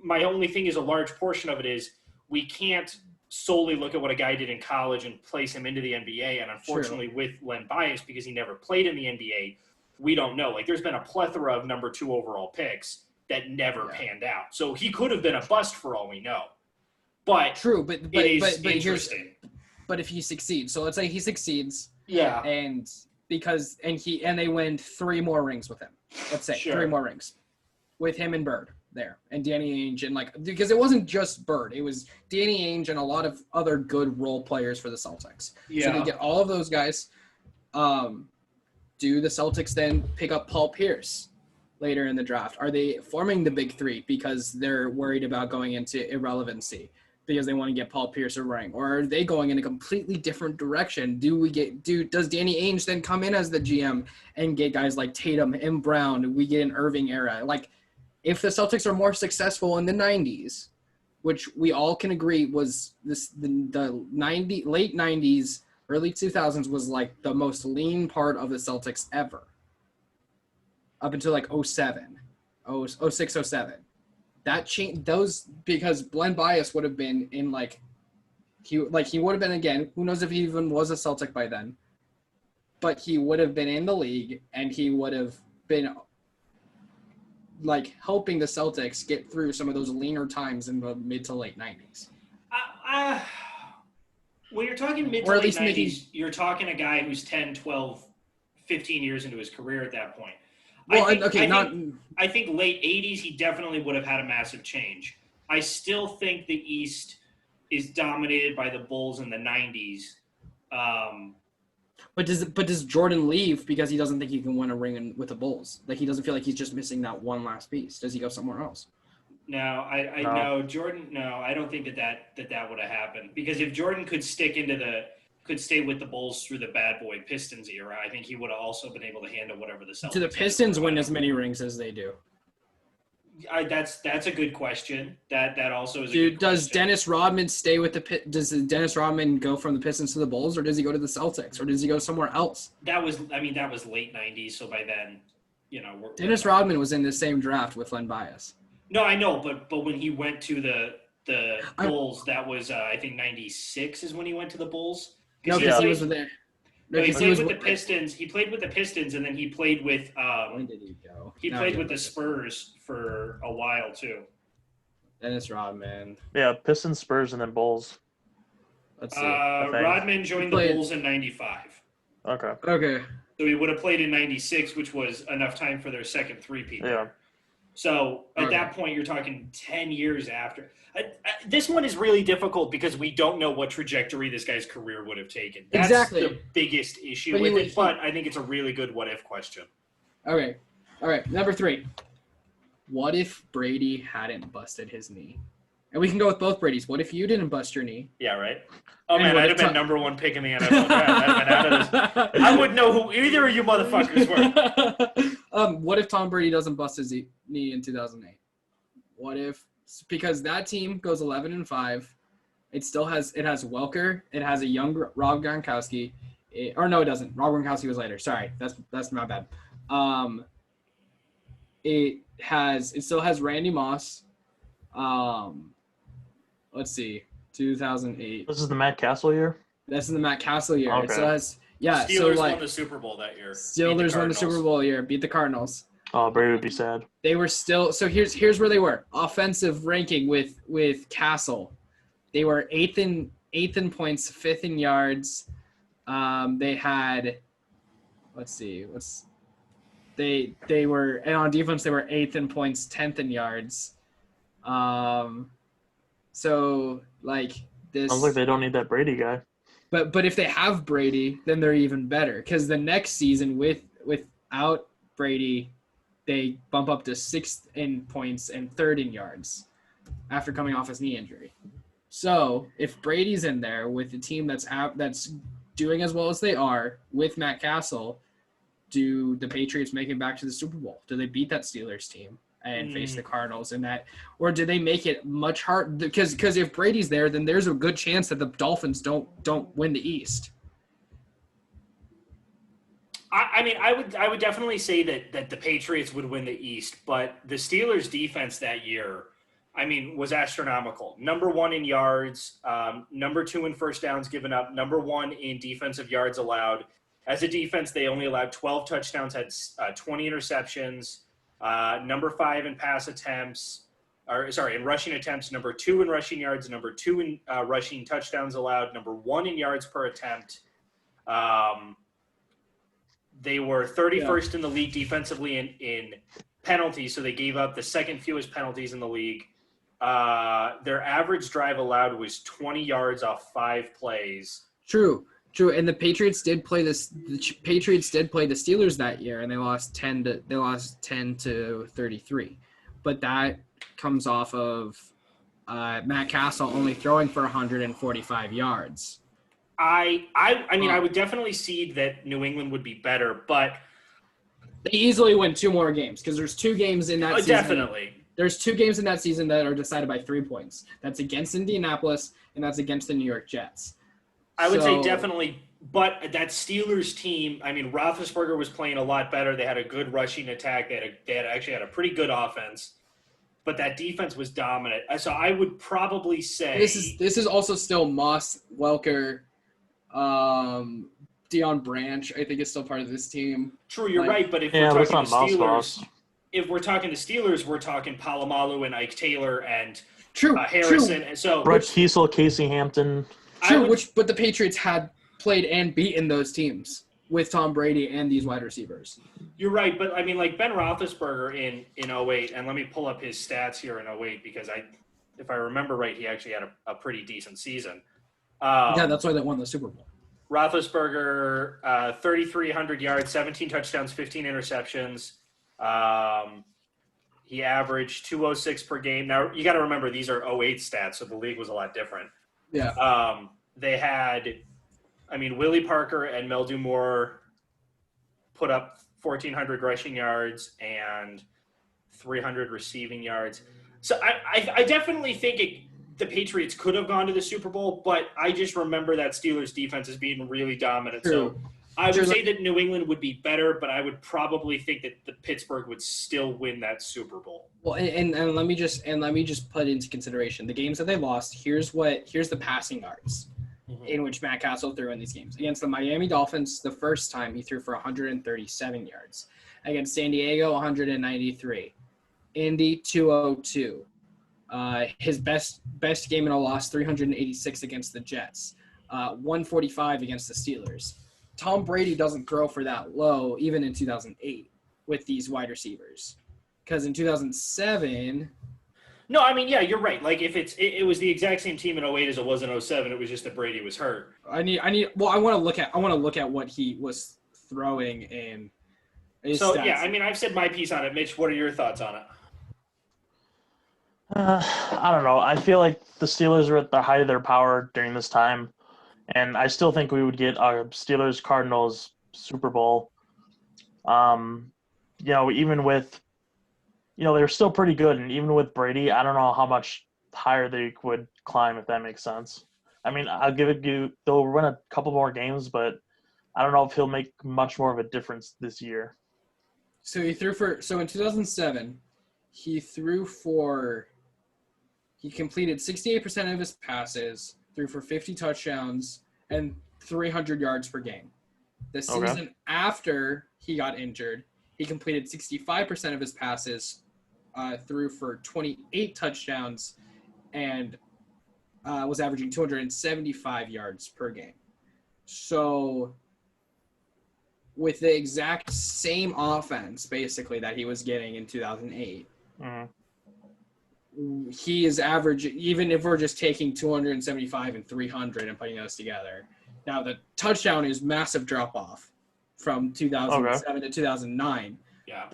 my only thing is a large portion of it is we can't solely look at what a guy did in college and place him into the NBA. And unfortunately with Len Bias, because he never played in the NBA, we don't know. Like there's been a plethora of number 2 overall picks that never panned out. So he could have been a bust for all we know. But true, but interesting. But if he succeeds, so let's say he succeeds, and they win 3 more rings with him. Let's say 3 more rings with him and Bird there, and Danny Ainge, and because it wasn't just Bird, it was Danny Ainge and a lot of other good role players for the Celtics. Yeah. So they get all of those guys. Do the Celtics then pick up Paul Pierce later in the draft? Are they forming the big 3 because they're worried about going into irrelevancy? Because they want to get Paul Pierce a ring, or are they going in a completely different direction? Does Danny Ainge then come in as the GM and get guys like Tatum and Brown? We get an Irving era. Like, if the Celtics are more successful in the 90s, which we all can agree was the late 90s, early 2000s was like the most lean part of the Celtics ever, up until like 07, 06, 07. That changed those because Len Bias would have been in he would have been again. Who knows if he even was a Celtic by then? But he would have been in the league and he would have been helping the Celtics get through some of those leaner times in the mid to late 90s. When you're talking mid to late 90s, you're talking a guy who's 10, 12, 15 years into his career at that point. Well, I think late 80s, he definitely would have had a massive change. I still think the East is dominated by the Bulls in the 90s. But does Jordan leave because he doesn't think he can win a ring with the Bulls? Like he doesn't feel like he's just missing that one last piece. Does he go somewhere else? No, no, Jordan. No, I don't think that would have happened because if Jordan could stay with the Bulls through the bad boy Pistons era, I think he would have also been able to handle whatever the Celtics. Do the Pistons win as many rings as they do? That's a good question. That also is. Does Dennis Rodman stay with Does Dennis Rodman go from the Pistons to the Bulls, or does he go to the Celtics, or does he go somewhere else? That was late 90s, so by then, Dennis Rodman was in the same draft with Len Bias. No, I know, but when he went to the Bulls, that was I think 96 is when he went to the Bulls. No, because he was there. No, he played with the Pistons. He played with the Pistons, and then he played with. When did he go? He played with the Spurs for a while too. Dennis Rodman. Yeah, Pistons, Spurs, and then Bulls. Let's see. Rodman joined the Bulls in '95. Okay. So he would have played in '96, which was enough time for their second three-peat. Yeah. So at that point, you're talking 10 years after. This one is really difficult because we don't know what trajectory this guy's career would have taken. That's the biggest issue with it, but I think it's a really good what-if question. Okay. All right. Number 3. What if Brady hadn't busted his knee? And we can go with both Brady's. What if you didn't bust your knee? Yeah, right? Oh, man, I'd have been number 1 pick in the NFL draft. I'd have been out of this. I wouldn't know who either of you motherfuckers were. What if Tom Brady doesn't bust his knee in 2008? What if – because that team goes 11-5. It has Welker. It has a young Rob Gronkowski. Or no, it doesn't. Rob Gronkowski was later. Sorry. That's my bad. It still has Randy Moss. Let's see. 2008. This is the Matt Castle year? This is the Matt Castle year. Okay. It still has Steelers won the Super Bowl that year. Steelers won the Super Bowl year. Beat the Cardinals. Oh, Brady would be sad. They were still – so here's where they were. Offensive ranking with Castle. They were 8th in points, 5th in yards. They had – let's see. They were, and on defense they were 8th in points, 10th in yards. So like this. Sounds like they don't need that Brady guy. But if they have Brady, then they're even better because the next season without Brady, they bump up to 6th in points and 3rd in yards after coming off his knee injury. So if Brady's in there with a team that's doing as well as they are with Matt Castle, do the Patriots make it back to the Super Bowl? Do they beat that Steelers team and face the Cardinals in that, or do they make it much hard? Because if Brady's there, then there's a good chance that the Dolphins don't win the East. I mean, I would definitely say that the Patriots would win the East, but the Steelers' defense that year, I mean, was astronomical. Number 1 in yards, number 2 in first downs given up, number 1 in defensive yards allowed. As a defense, they only allowed 12 touchdowns, had 20 interceptions. Number 5 in pass attempts, in rushing attempts. Number 2 in rushing yards. Number 2 in rushing touchdowns allowed. Number 1 in yards per attempt. They were 31st in the league defensively in penalties, so they gave up the second fewest penalties in the league. Their average drive allowed was 20 yards off 5 plays. True. And the Patriots did play this. The Patriots did play the Steelers that year, and they lost 10 to 33. But that comes off of Matt Castle only throwing for 145 yards. I mean, I would definitely see that New England would be better, but they easily win 2 more games because there's 2 games in that season. Definitely. There's 2 games in that season that are decided by 3 points. That's against Indianapolis, and that's against the New York Jets. I would say definitely, but that Steelers team, I mean, Roethlisberger was playing a lot better. They had a good rushing attack. They actually had a pretty good offense, but that defense was dominant. So I would probably say this is also still Moss, Welker, Deion Branch. I think is still part of this team. True, you're right. But if we're talking the Steelers, we're talking Palomalu and Ike Taylor and Harrison. True. And so Brett Kiesel, Casey Hampton. But the Patriots had played and beaten those teams with Tom Brady and these wide receivers. You're right, but I mean, like Ben Roethlisberger in 08, and let me pull up his stats here in 08 because if I remember right, he actually had a pretty decent season. Yeah, that's why they won the Super Bowl. Roethlisberger, 3,300 yards, 17 touchdowns, 15 interceptions. He averaged 206 per game. Now, you got to remember, these are 08 stats, so the league was a lot different. Yeah. They had, I mean, Willie Parker and Meldon Moore put up 1,400 rushing yards and 300 receiving yards. So I definitely think the Patriots could have gone to the Super Bowl, but I just remember that Steelers defense as being really dominant. True. So I would say that New England would be better, but I would probably think that the Pittsburgh would still win that Super Bowl. Well, and let me just put into consideration the games that they lost. Here's the passing yards in which Matt Castle threw in these games. Against the Miami Dolphins, the first time he threw for 137 yards. Against San Diego, 193. Indy, 202. His best game in a loss, 386 against the Jets. 145 against the Steelers. Tom Brady doesn't throw for that low even in 2008 with these wide receivers. Because in 2007... No, I mean, yeah, you're right. Like, if it was the exact same team in 08 as it was in 07, it was just that Brady was hurt. I want to look at what he was throwing in his stats. Yeah, I mean, I've said my piece on it. Mitch, what are your thoughts on it? I don't know. I feel like the Steelers are at the height of their power during this time, and I still think we would get a Steelers-Cardinals Super Bowl. Even with, they're still pretty good, and even with Brady, I don't know how much higher they would climb, if that makes sense. I mean, I'll give it they'll win a couple more games, but I don't know if he'll make much more of a difference this year. So in 2007, he completed 68% of his passes, threw for 50 touchdowns, and 300 yards per game. The season after he got injured, he completed 65% of his passes, threw for 28 touchdowns, and was averaging 275 yards per game. So with the exact same offense, basically, that he was getting in 2008. Mhm. He is average, even if we're just taking 275 and 300 and putting those together. Now, the touchdown is massive drop off from 2007 to 2009. Yeah.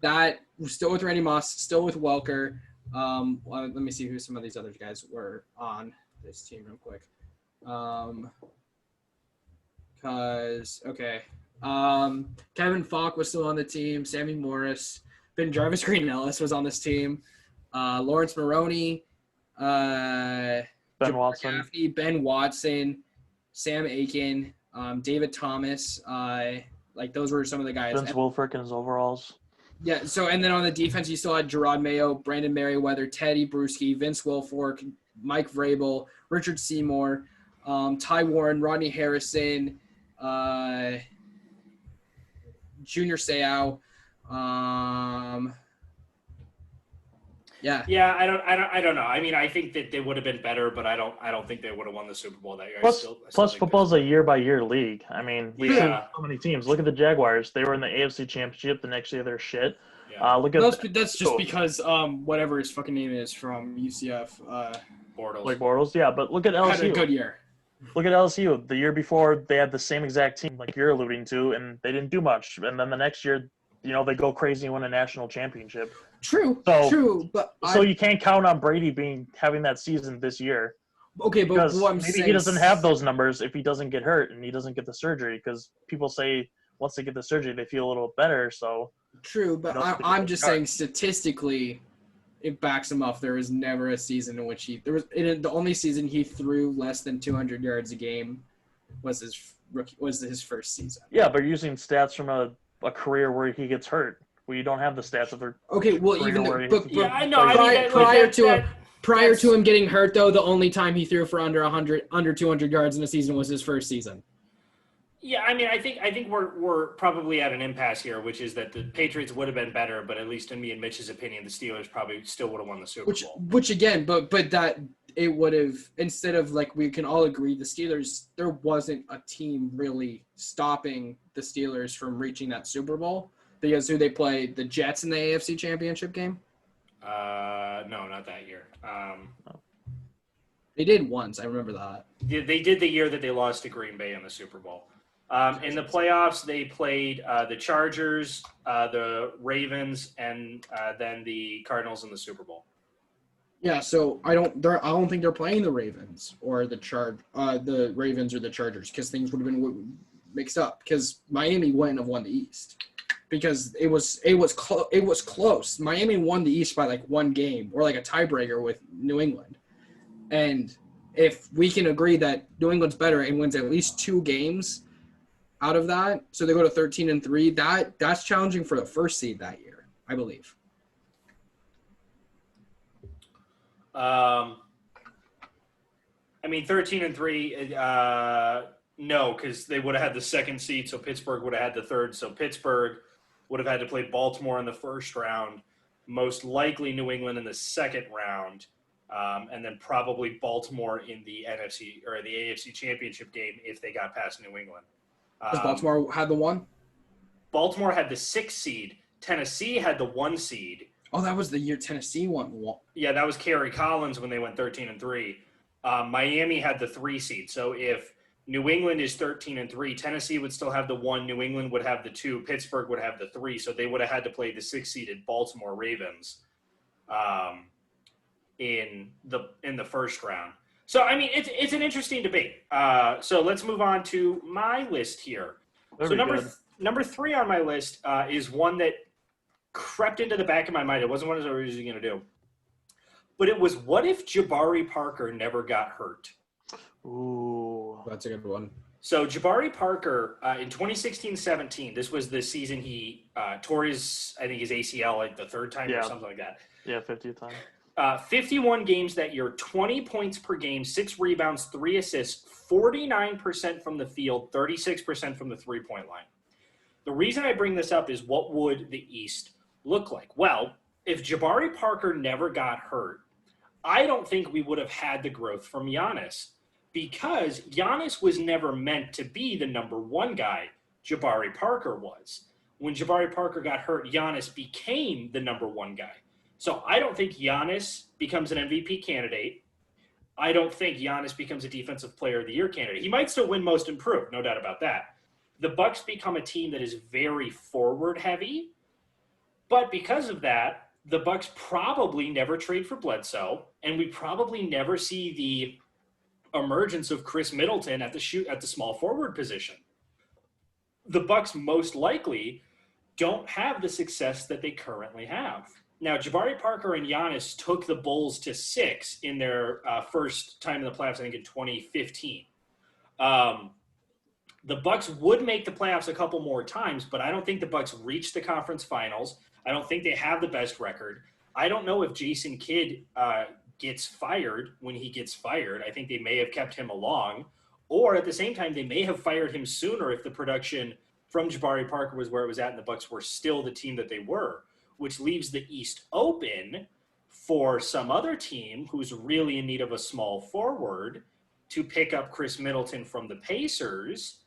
That still with Randy Moss, still with Welker. Well, let me see who some of these other guys were on this team real quick. Kevin Falk was still on the team. Sammy Morris, Ben Jarvis Green Ellis was on this team. Lawrence Maroney, Ben Jabbar Watson. Gaffney, Ben Watson, Sam Aiken, David Thomas. Those were some of the guys. Vince Wilfork in his overalls. Yeah, so and then on the defense, you still had Gerard Mayo, Brandon Merriweather, Teddy Bruschi, Vince Wilfork, Mike Vrabel, Richard Seymour, Ty Warren, Rodney Harrison, Junior Seau. Yeah. Yeah, I don't know. I mean, I think that they would have been better, but I don't think they would have won the Super Bowl that year. Plus, I still think football's a year-by-year league. I mean, we've Yeah. seen so many teams. Look at the Jaguars. They were in the AFC Championship. The next year, they're shit. Yeah. Look at That's just because whatever his fucking name is from UCF Bortles. Blake Bortles. Yeah, but look at had a LSU. good year. Look at LSU. The year before, they had the same exact team like you're alluding to, and they didn't do much. And then the next year, they go crazy and win a national championship. True, but So you can't count on Brady having that season this year. okay, but Because what I'm maybe saying he doesn't have those numbers if he doesn't get hurt and he doesn't get the surgery. Because people say once they get the surgery, they feel a little better. So True, but I'm just saying statistically, it backs him up. There was never a season in which the only season he threw less than 200 yards a game was his first season. yeah, but you're using stats from a career where he gets hurt. Well, you don't have the stats of their Okay, well, career even where but, Yeah, I know. I mean, prior to him getting hurt, though, the only time he threw for under 200 yards in a season was his first season. Yeah, I mean, I think we're probably at an impasse here, which is that the Patriots would have been better, but at least in me and Mitch's opinion, the Steelers probably still would have won the Super Bowl. Which again, but that it would have, instead of we can all agree the Steelers, there wasn't a team really stopping the Steelers from reaching that Super Bowl because who they played, the Jets in the AFC Championship game? No, not that year. They did once. I remember that. They did the year that they lost to Green Bay in the Super Bowl. In the playoffs, they played the Chargers, the Ravens, and then the Cardinals in the Super Bowl. Yeah, so I don't think they're playing the Ravens or the Ravens or the Chargers because things would have been mixed up because Miami wouldn't have won the East because it was close. Miami won the East by one game or a tiebreaker with New England, and if we can agree that New England's better and wins at least 2 games out of that, so they go to 13-3. That's challenging for the first seed that year, I believe. I mean, 13-3. No, because they would have had the second seed, so Pittsburgh would have had the third. So Pittsburgh would have had to play Baltimore in the first round, most likely New England in the second round, and then probably Baltimore in the NFC or the AFC Championship game if they got past New England. Because Baltimore had the 1? Baltimore had the 6th seed. Tennessee had the 1 seed. Oh, that was the year Tennessee won. Yeah, that was Kerry Collins when they went 13-3. Miami had the 3 seed. So if New England is 13-3, Tennessee would still have the 1. New England would have the 2. Pittsburgh would have the 3. So they would have had to play the 6th-seeded Baltimore Ravens in the first round. So I mean, it's an interesting debate. So let's move on to my list here. Very So good. number 3 on my list is one that crept into the back of my mind. It wasn't what I was originally going to do. But it was, what if Jabari Parker never got hurt? Ooh. That's a good one. So Jabari Parker in 2016-17, this was the season he tore his ACL the 3rd time or something like that. Yeah, 50th time. 51 games that year, 20 points per game, 6 rebounds, 3 assists, 49% from the field, 36% from the three-point line. The reason I bring this up is, what would the East look like? Well, if Jabari Parker never got hurt, I don't think we would have had the growth from Giannis, because Giannis was never meant to be the number 1 guy Jabari Parker was. When Jabari Parker got hurt, Giannis became the number one guy. So I don't think Giannis becomes an MVP candidate. I don't think Giannis becomes a Defensive Player of the Year candidate. He might still win Most Improved, no doubt about that. The Bucks become a team that is very forward heavy, but because of that, the Bucks probably never trade for Bledsoe, and we probably never see the emergence of Chris Middleton at the small forward position. The Bucks most likely don't have the success that they currently have. Now, Jabari Parker and Giannis took the Bulls to 6 in their first time in the playoffs, I think in 2015. The Bucks would make the playoffs a couple more times, but I don't think the Bucks reach the conference finals. I don't think they have the best record. I don't know if Jason Kidd gets fired when he gets fired. I think they may have kept him along, or at the same time, they may have fired him sooner if the production from Jabari Parker was where it was at and the Bucks were still the team that they were, which leaves the East open for some other team who's really in need of a small forward to pick up Chris Middleton from the Pacers,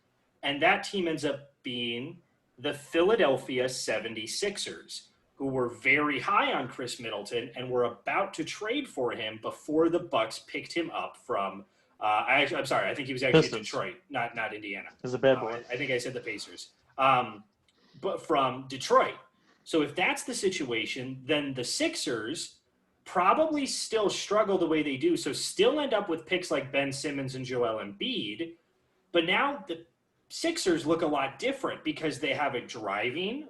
and that team ends up being the Philadelphia 76ers, who were very high on Chris Middleton and were about to trade for him before the Bucks picked him up from I'm sorry, I think he was actually Pistons. Detroit, not Indiana. He's a bad boy. I think I said the Pacers. But from Detroit. So if that's the situation, then the Sixers probably still struggle the way they do, so still end up with picks like Ben Simmons and Joel Embiid. But now the Sixers look a lot different because they have a driving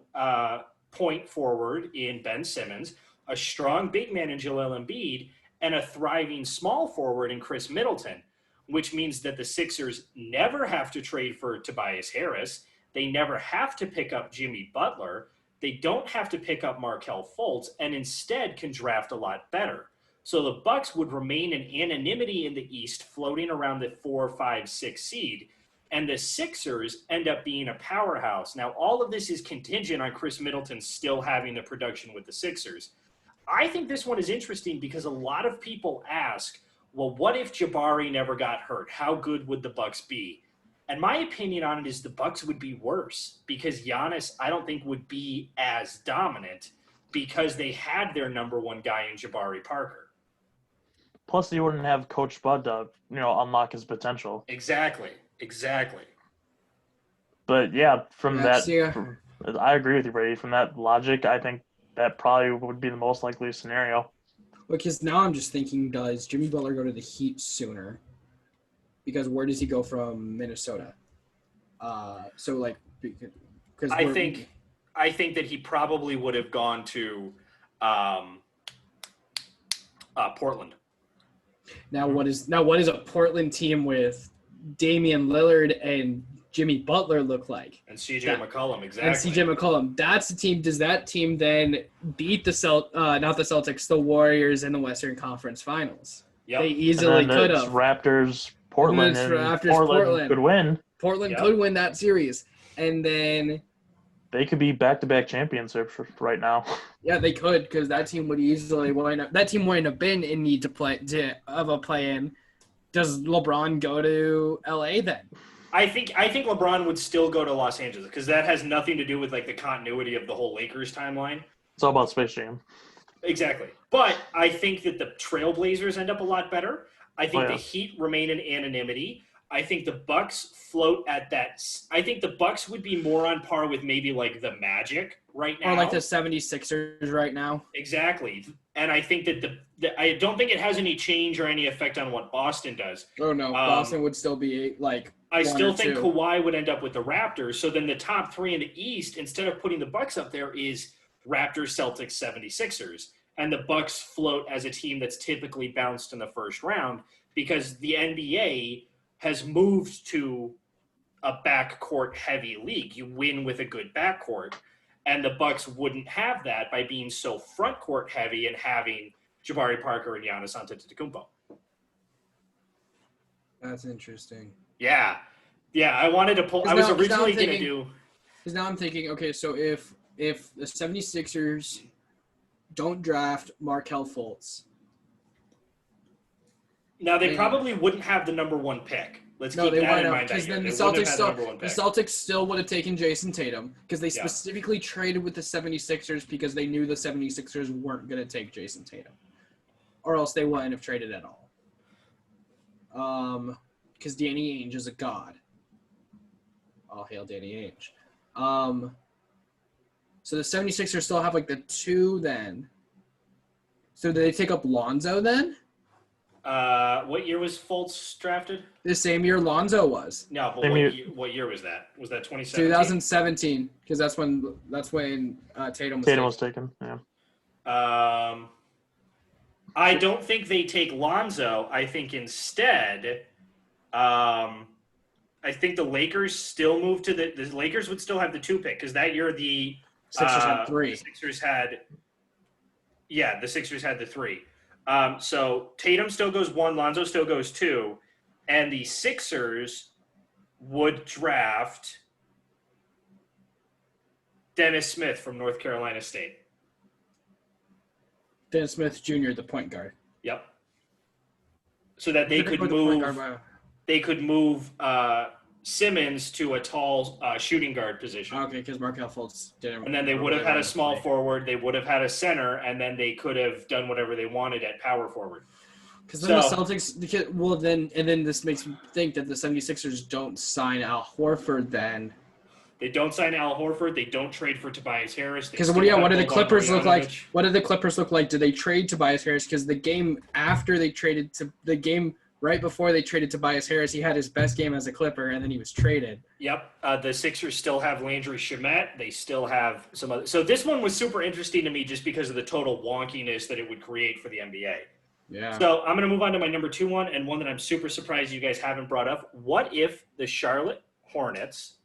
point forward in Ben Simmons, a strong big man in Joel Embiid, and a thriving small forward in Chris Middleton, which means that the Sixers never have to trade for Tobias Harris. They never have to pick up Jimmy Butler. They don't have to pick up Markelle Fultz, and instead can draft a lot better. So the Bucks would remain in anonymity in the East, floating around the 4, 5, 6 seed, and the Sixers end up being a powerhouse. Now, all of this is contingent on Chris Middleton still having the production with the Sixers. I think this one is interesting because a lot of people ask, well, what if Jabari never got hurt? How good would the Bucks be? And my opinion on it is the Bucks would be worse because Giannis, I don't think, would be as dominant because they had their number one guy in Jabari Parker. Plus, you wouldn't have Coach Bud to, unlock his potential. Exactly. But yeah, Yeah. I agree with you, Brady. From that logic, I think that probably would be the most likely scenario. Because now I'm just thinking, does Jimmy Butler go to the Heat sooner? Because where does he go from Minnesota? Because I think that he probably would have gone to Portland. Now what is a Portland team with Damian Lillard and Jimmy Butler look like? And C.J. McCollum, exactly. And C.J. McCollum. That's the team. Does that team then beat the Warriors in the Western Conference Finals? Yep. They easily And then could it's have. Raptors, Portland, it's and Raptors, Portland Portland. could win. Portland Yep. could win that series. And then, They could be back-to-back championships right now. yeah, they could, because that team would easily wind up. That team wouldn't have been in need of a play-in. Does LeBron go to LA then? I think LeBron would still go to Los Angeles because that has nothing to do with like the continuity of the whole Lakers timeline. It's all about Space Jam. Exactly. But I think that the Trailblazers end up a lot better. I think Oh, yeah. the Heat remain in anonymity. I think the Bucks float at that. I think the Bucks would be more on par with maybe like the Magic right now. Or like the 76ers right now? Exactly. And I think that I don't think it has any change or any effect on what Boston does. Oh, no. Boston would still be like I one still or think two. Kawhi would end up with the Raptors. So then the top three in the East, instead of putting the Bucks up there, is Raptors, Celtics, 76ers. And the Bucks float as a team that's typically bounced in the first round because the NBA has moved to a backcourt heavy league. You win with a good backcourt. And the Bucks wouldn't have that by being so front court heavy and having Jabari Parker and Giannis Antetokounmpo. That's interesting. Yeah. I wanted to pull. I was originally going to do. Because now I'm thinking, okay, so if the 76ers don't draft Markelle Fultz, Now, they Yeah. probably wouldn't have the number one pick. Let's No, keep they that went in up mind. because that then year. the They wouldn't Celtics have had still number one the pick. Celtics still would have taken Jason Tatum because they Yeah. specifically traded with the 76ers because they knew the 76ers weren't going to take Jason Tatum, or else they wouldn't have traded at all. Because Danny Ainge is a god. All hail Danny Ainge. So the 76ers still have like the 2 then. So did they take up Lonzo then? What year was Fultz drafted? The same year Lonzo was. No, but Same what year. year, what year was that? Was that 2017? 2017, because that's when Tatum was. Tatum was taken. Yeah. I don't think they take Lonzo. I think instead, I think the Lakers still move to the Lakers would still have the 2 pick because that year the Sixers had the 3. Sixers had, yeah, the Sixers had the 3. So Tatum still goes 1, Lonzo still goes 2, and the Sixers would draft Dennis Smith from North Carolina State. Dennis Smith Jr., the point guard. Yep. So that they could The point guard move. by- They could move Simmons to a tall shooting guard position. Okay, because Markelle Fultz didn't. And then they would have had a small forward. They would have had a center, and then they could have done whatever they wanted at power forward. Because then So- the Celtics, then this makes me think that the 76ers don't sign Al Horford then. They don't sign Al Horford. They don't trade for Tobias Harris. Because what did the Clippers look like? What did the Clippers look like? Did they trade Tobias Harris? Because the game after they traded to the game right before they traded Tobias Harris, he had his best game as a Clipper, and then he was traded. Yep. The Sixers still have Landry Shamet. They still have some other. So this one was super interesting to me just because of the total wonkiness that it would create for the NBA. Yeah. So I'm going to move on to my number 2 one, and one that I'm super surprised you guys haven't brought up. What if the Charlotte Hornets,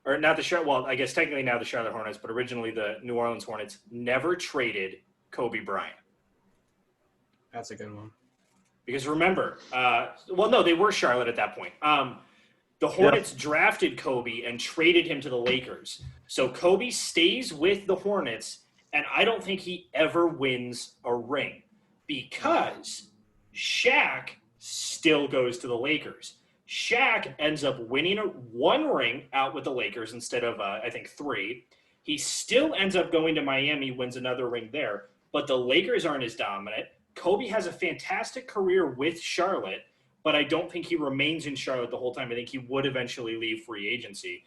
or not the Charlotte, well, I guess technically now the Charlotte Hornets, but originally the New Orleans Hornets, never traded Kobe Bryant? That's a good one. Because remember, well, no, they were Charlotte at that point. The Hornets drafted Kobe and traded him to the Lakers. So Kobe stays with the Hornets, and I don't think he ever wins a ring because Shaq still goes to the Lakers. Shaq ends up winning 1 ring out with the Lakers instead of, I think, 3. He still ends up going to Miami, wins another ring there, but the Lakers aren't as dominant. Kobe has a fantastic career with Charlotte, but I don't think he remains in Charlotte the whole time. I think he would eventually leave free agency,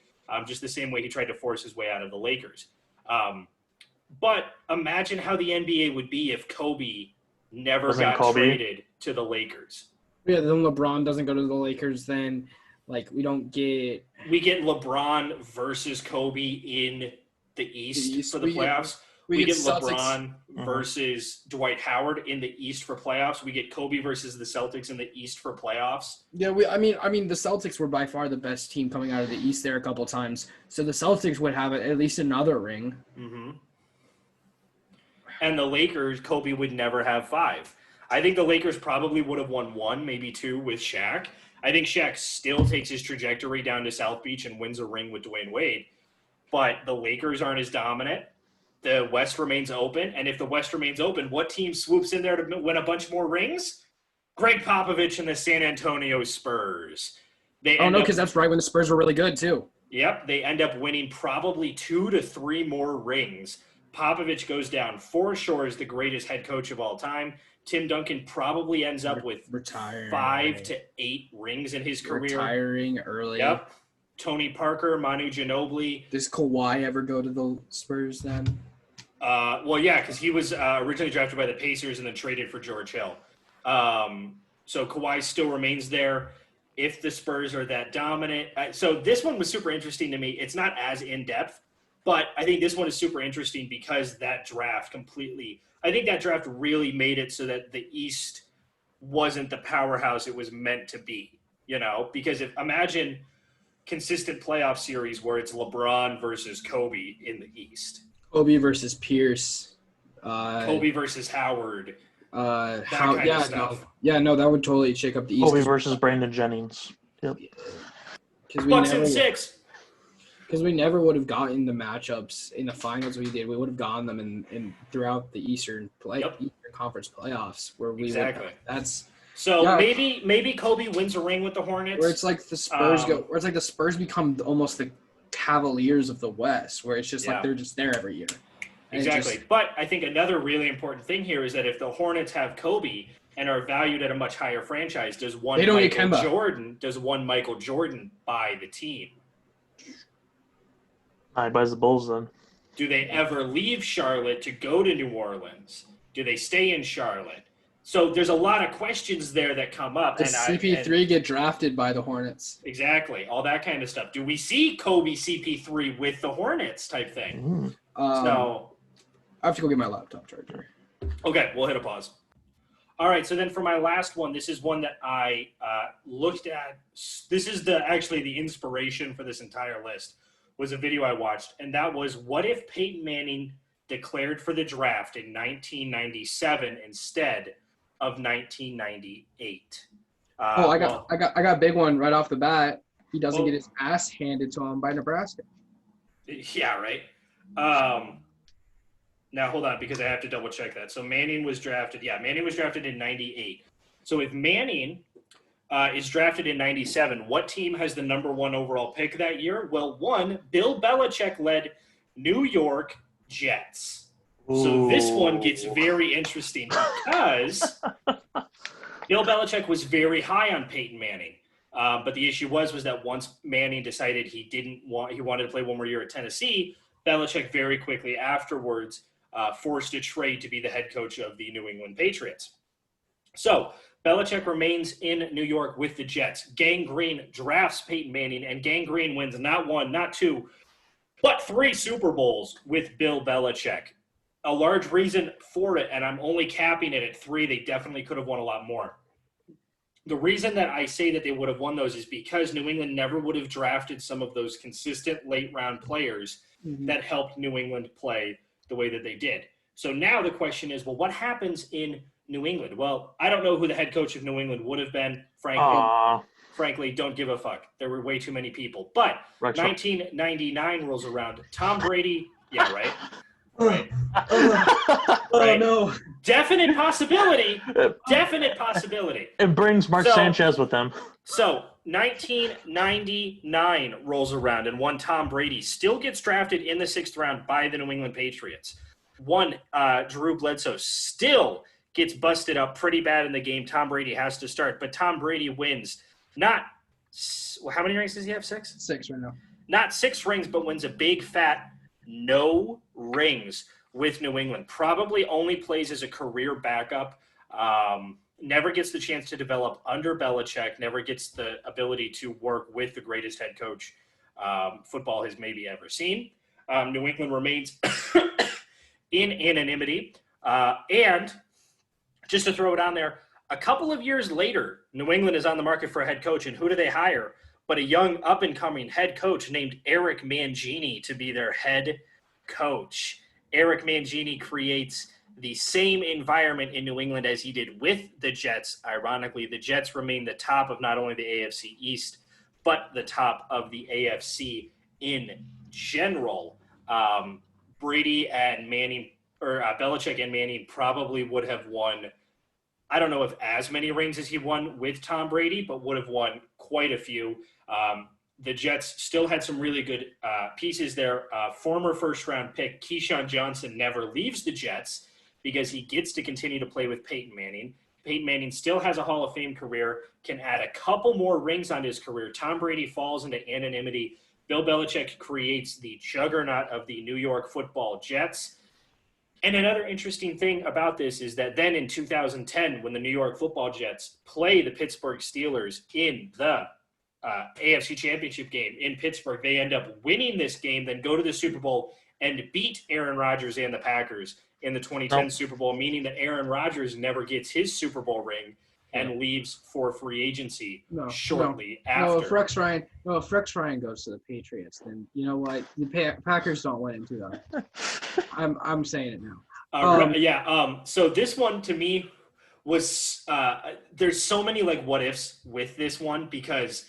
just the same way he tried to force his way out of the Lakers. But imagine how the NBA would be if Kobe never got traded to the Lakers. Yeah, then LeBron doesn't go to the Lakers. Then, like, we get LeBron versus Kobe in the East for the playoffs. We get LeBron versus Dwight Howard in the East for playoffs. We get Kobe versus the Celtics in the East for playoffs. Yeah, I mean, the Celtics were by far the best team coming out of the East there a couple times. So the Celtics would have at least another ring. Mm-hmm. And the Lakers, Kobe would never have 5. I think the Lakers probably would have won 1, maybe 2 with Shaq. I think Shaq still takes his trajectory down to South Beach and wins a ring with Dwayne Wade. But the Lakers aren't as dominant. The West remains open. And if the West remains open, what team swoops in there to win a bunch more rings? Greg Popovich and the San Antonio Spurs. Because that's right when the Spurs were really good, too. Yep, they end up winning probably 2 to 3 more rings. Popovich goes down for sure as the greatest head coach of all time. Tim Duncan probably ends up with retiring 5 to 8 rings in his career. Retiring early. Yep. Tony Parker, Manu Ginobili. Does Kawhi ever go to the Spurs then? Well, yeah, because he was originally drafted by the Pacers and then traded for George Hill. So Kawhi still remains there if the Spurs are that dominant. So this one was super interesting to me. It's not as in-depth, but I think this one is super interesting because that draft I think that draft really made it so that the East wasn't the powerhouse it was meant to be, because imagine consistent playoff series where it's LeBron versus Kobe in the East. Kobe versus Pierce. Kobe versus Howard. No, that would totally shake up the East. Kobe versus Brandon Jennings. Yep. Bucks in 6. Because we never would have gotten the matchups in the finals we did. We would have gotten them in throughout the Eastern Conference playoffs where we exactly. So Yeah. maybe Kobe wins a ring with the Hornets. Where it's like the Spurs Um, where it's like the Spurs become almost the Cavaliers of the West, where it's just Yeah. like they're just there every year. And it Exactly. just- But I think another really important thing here is that if the Hornets have Kobe and are valued at a much higher franchise, does one They don't get Michael Kemba. Jordan buy the team? I buys the Bulls then. Do they ever leave Charlotte to go to New Orleans? Do they stay in Charlotte? So there's a lot of questions there that come up. Does CP3 get drafted by the Hornets? Exactly. All that kind of stuff. Do we see Kobe CP3 with the Hornets type thing? So I have to go get my laptop charger. okay, we'll hit a pause. All right, so then for my last one, this is one that I looked at. This is actually the inspiration for this entire list, was a video I watched, and that was, what if Peyton Manning declared for the draft in 1997 instead of 1998? I got a big one right off the bat. He doesn't Well- get his ass handed to him by Nebraska. Yeah, right. Now hold on, because I have to double check that. So Manning was drafted. Yeah, Manning was drafted in 98. So if Manning is drafted in 97, what team has the number 1 overall pick that year? Well, Bill Belichick led New York Jets. So this one gets very interesting because Bill Belichick was very high on Peyton Manning. But the issue was that once Manning decided he wanted to play one more year at Tennessee, Belichick very quickly afterwards forced a trade to be the head coach of the New England Patriots. So Belichick remains in New York with the Jets. Gang Green drafts Peyton Manning, and Gang Green wins not 1, not 2, but 3 Super Bowls with Bill Belichick. A large reason for it, and I'm only capping it at 3, they definitely could have won a lot more. The reason that I say that they would have won those is because New England never would have drafted some of those consistent late-round players that helped New England play the way that they did. So now the question is, well, what happens in New England? Well, I don't know who the head coach of New England would have been, frankly, don't give a fuck. There were way too many people. But 1999 rolls around. Tom Brady, yeah, right? Right. Oh Right. no! Definite possibility. Definite possibility. It brings Mark So- Sanchez with them. So 1999 rolls around, and one Tom Brady still gets drafted in the 6th round by the New England Patriots. One Drew Bledsoe still gets busted up pretty bad in the game. Tom Brady has to start, but Tom Brady wins. How many rings does he have? 6? 6 right now. Not 6 rings, but wins a big fat no rings with New England. Probably only plays as a career backup. Never gets the chance to develop under Belichick. Never gets the ability to work with the greatest head coach football has maybe ever seen. New England remains in anonymity. And just to throw it on there, a couple of years later, New England is on the market for a head coach, and who do they hire? But a young up-and-coming head coach named Eric Mangini to be their head coach. Eric Mangini creates the same environment in New England as he did with the Jets. Ironically, the Jets remain the top of not only the AFC East, but the top of the AFC in general. Brady and Manning, or Belichick and Manning probably would have won, I don't know if as many rings as he won with Tom Brady, but would have won quite a few. The Jets still had some really good pieces there. Former first-round pick Keyshawn Johnson never leaves the Jets because he gets to continue to play with Peyton Manning. Peyton Manning still has a Hall of Fame career, can add a couple more rings on his career. Tom Brady falls into anonymity. Bill Belichick creates the juggernaut of the New York Football Jets. And another interesting thing about this is that then in 2010, when the New York Football Jets play the Pittsburgh Steelers in the AFC Championship game in Pittsburgh, they end up winning this game, then go to the Super Bowl and beat Aaron Rodgers and the Packers in the 2010 Super Bowl, meaning that Aaron Rodgers never gets his Super Bowl ring and leaves for free agency shortly after. No, if Rex Ryan goes to the Patriots, then you know what? The Packers don't win in 2000. I'm saying it now. So this one to me was there's so many like what ifs with this one because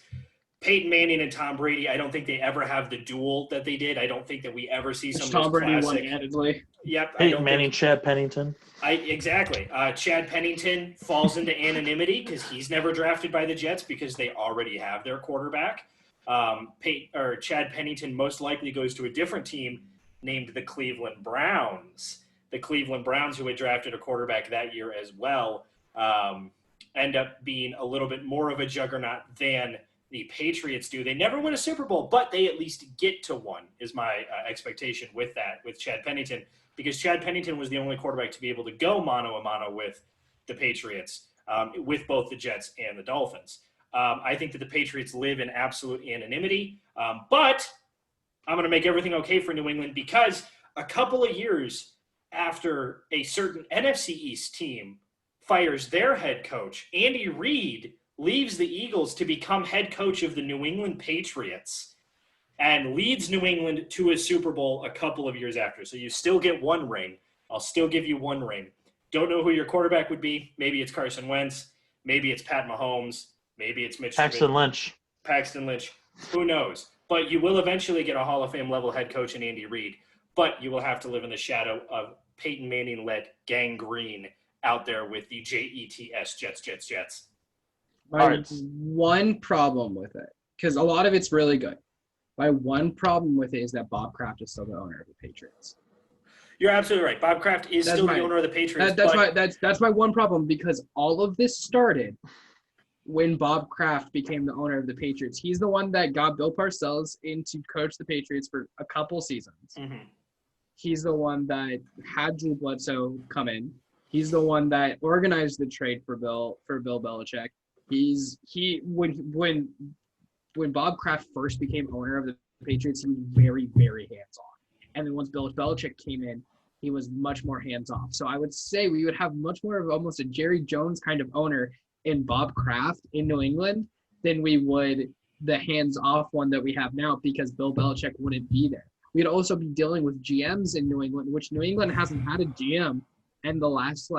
Peyton Manning and Tom Brady, I don't think they ever have the duel that they did. I don't think that we ever see Which some Tom of those Brady won classic. handedly. Yep, I Peyton don't Manning, think. Chad Pennington. Exactly. Chad Pennington falls into anonymity because he's never drafted by the Jets because they already have their quarterback. Chad Pennington most likely goes to a different team named the Cleveland Browns. The Cleveland Browns, who had drafted a quarterback that year as well, end up being a little bit more of a juggernaut than the Patriots do. They never win a Super Bowl, but they at least get to one, is my expectation with Chad Pennington, because Chad Pennington was the only quarterback to be able to go mano-a-mano with the Patriots, with both the Jets and the Dolphins. I think that the Patriots live in absolute anonymity, but I'm going to make everything okay for New England because a couple of years after a certain NFC East team fires their head coach, Andy Reid leaves the Eagles to become head coach of the New England Patriots and leads New England to a Super Bowl a couple of years after. So you still get one ring. I'll still give you one ring. Don't know who your quarterback would be. Maybe it's Carson Wentz. Maybe it's Pat Mahomes. Maybe it's Mitch Paxton Lynch. Paxton Lynch. Who knows? But you will eventually get a Hall of Fame level head coach in Andy Reid. But you will have to live in the shadow of Peyton Manning-led gangrene out there with the Jets, Jets. My All right. one problem with it, because a lot of it's really good. My one problem with it is that Bob Kraft is still the owner of the Patriots. You're absolutely right. Bob Kraft is That's still my- the owner of the Patriots. That's my one problem, because all of this started when Bob Kraft became the owner of the Patriots. He's the one that got Bill Parcells in to coach the Patriots for a couple seasons. Mhm. He's the one that had Drew Bledsoe come in. He's the one that organized the trade for Bill Belichick. When Bob Kraft first became owner of the Patriots, he was very, very hands on. And then once Bill Belichick came in, he was much more hands off. So I would say we would have much more of almost a Jerry Jones kind of owner in Bob Kraft in New England than we would the hands off one that we have now, because Bill Belichick wouldn't be there. We'd also be dealing with GMs in New England, which New England hasn't had a GM in the last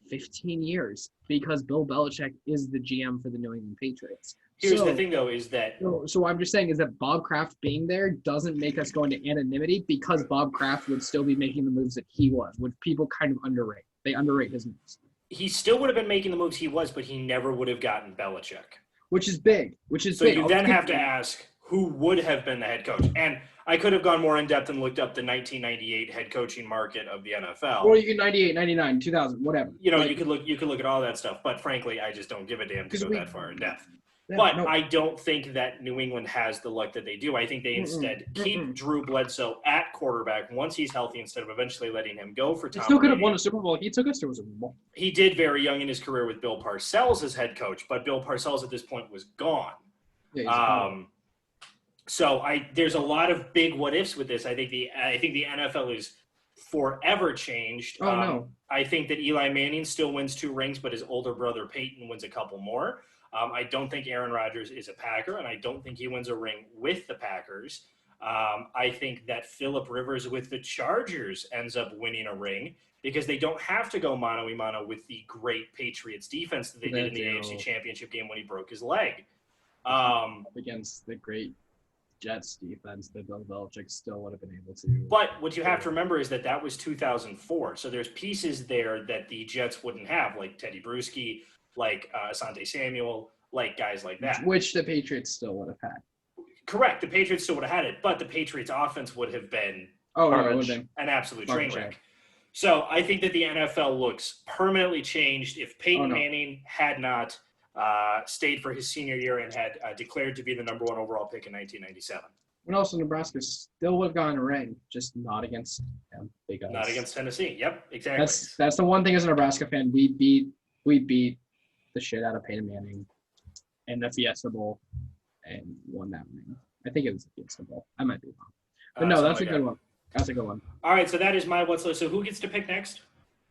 15 years, because Bill Belichick is the GM for the New England Patriots. Here's the thing, though, is that So what I'm just saying is that Bob Kraft being there doesn't make us go into anonymity, because Bob Kraft would still be making the moves that he was, which people kind of underrate. They underrate his moves. he still would have been making the moves he was, but he never would have gotten Belichick. Which is big. So you then have to ask who would have been the head coach. And I could have gone more in depth and looked up the 1998 head coaching market of the NFL. Or you can 98, 99, 2000, whatever. You could look at all that stuff, but frankly, I just don't give a damn to go that far in depth. But no. I don't think that New England has the luck that they do. I think they instead keep Drew Bledsoe at quarterback once he's healthy, instead of eventually letting him go for He Tom still could have Brady. won a Super Bowl. He took us to a Super Bowl. He did very young in his career with Bill Parcells as head coach, but Bill Parcells at this point was gone. Yeah, he's a problem. So there's a lot of big what ifs with this. I think the NFL is forever changed. Oh, no. I think that Eli Manning still wins 2 rings, but his older brother Peyton wins a couple more. I don't think Aaron Rodgers is a Packer, and I don't think he wins a ring with the Packers. I think that Phillip Rivers with the Chargers ends up winning a ring because they don't have to go mano-a-mano with the great Patriots defense that they did in the AFC Championship game when he broke his leg. Against the great Jets defense that Bill Belichick still would have been able to. But what you have to remember is that was 2004. So there's pieces there that the Jets wouldn't have, like Teddy Bruschi, like Asante Samuel, like guys like that. Which the Patriots still would have had. Correct. The Patriots still would have had it, but the Patriots offense would have been an absolute train wreck. So I think that the NFL looks permanently changed if Peyton Manning had not stayed for his senior year and had declared to be the number 1 overall pick in 1997. And also Nebraska still would have gotten a ring, just not against them. Not against Tennessee. Yep, exactly. That's the one thing as a Nebraska fan. We beat the shit out of Peyton Manning in the Fiesta Bowl and won that ring. I think it was the Fiesta Bowl. I might be wrong. But no, that's a good one. That's a good one. All right, so that is my what's list. So who gets to pick next?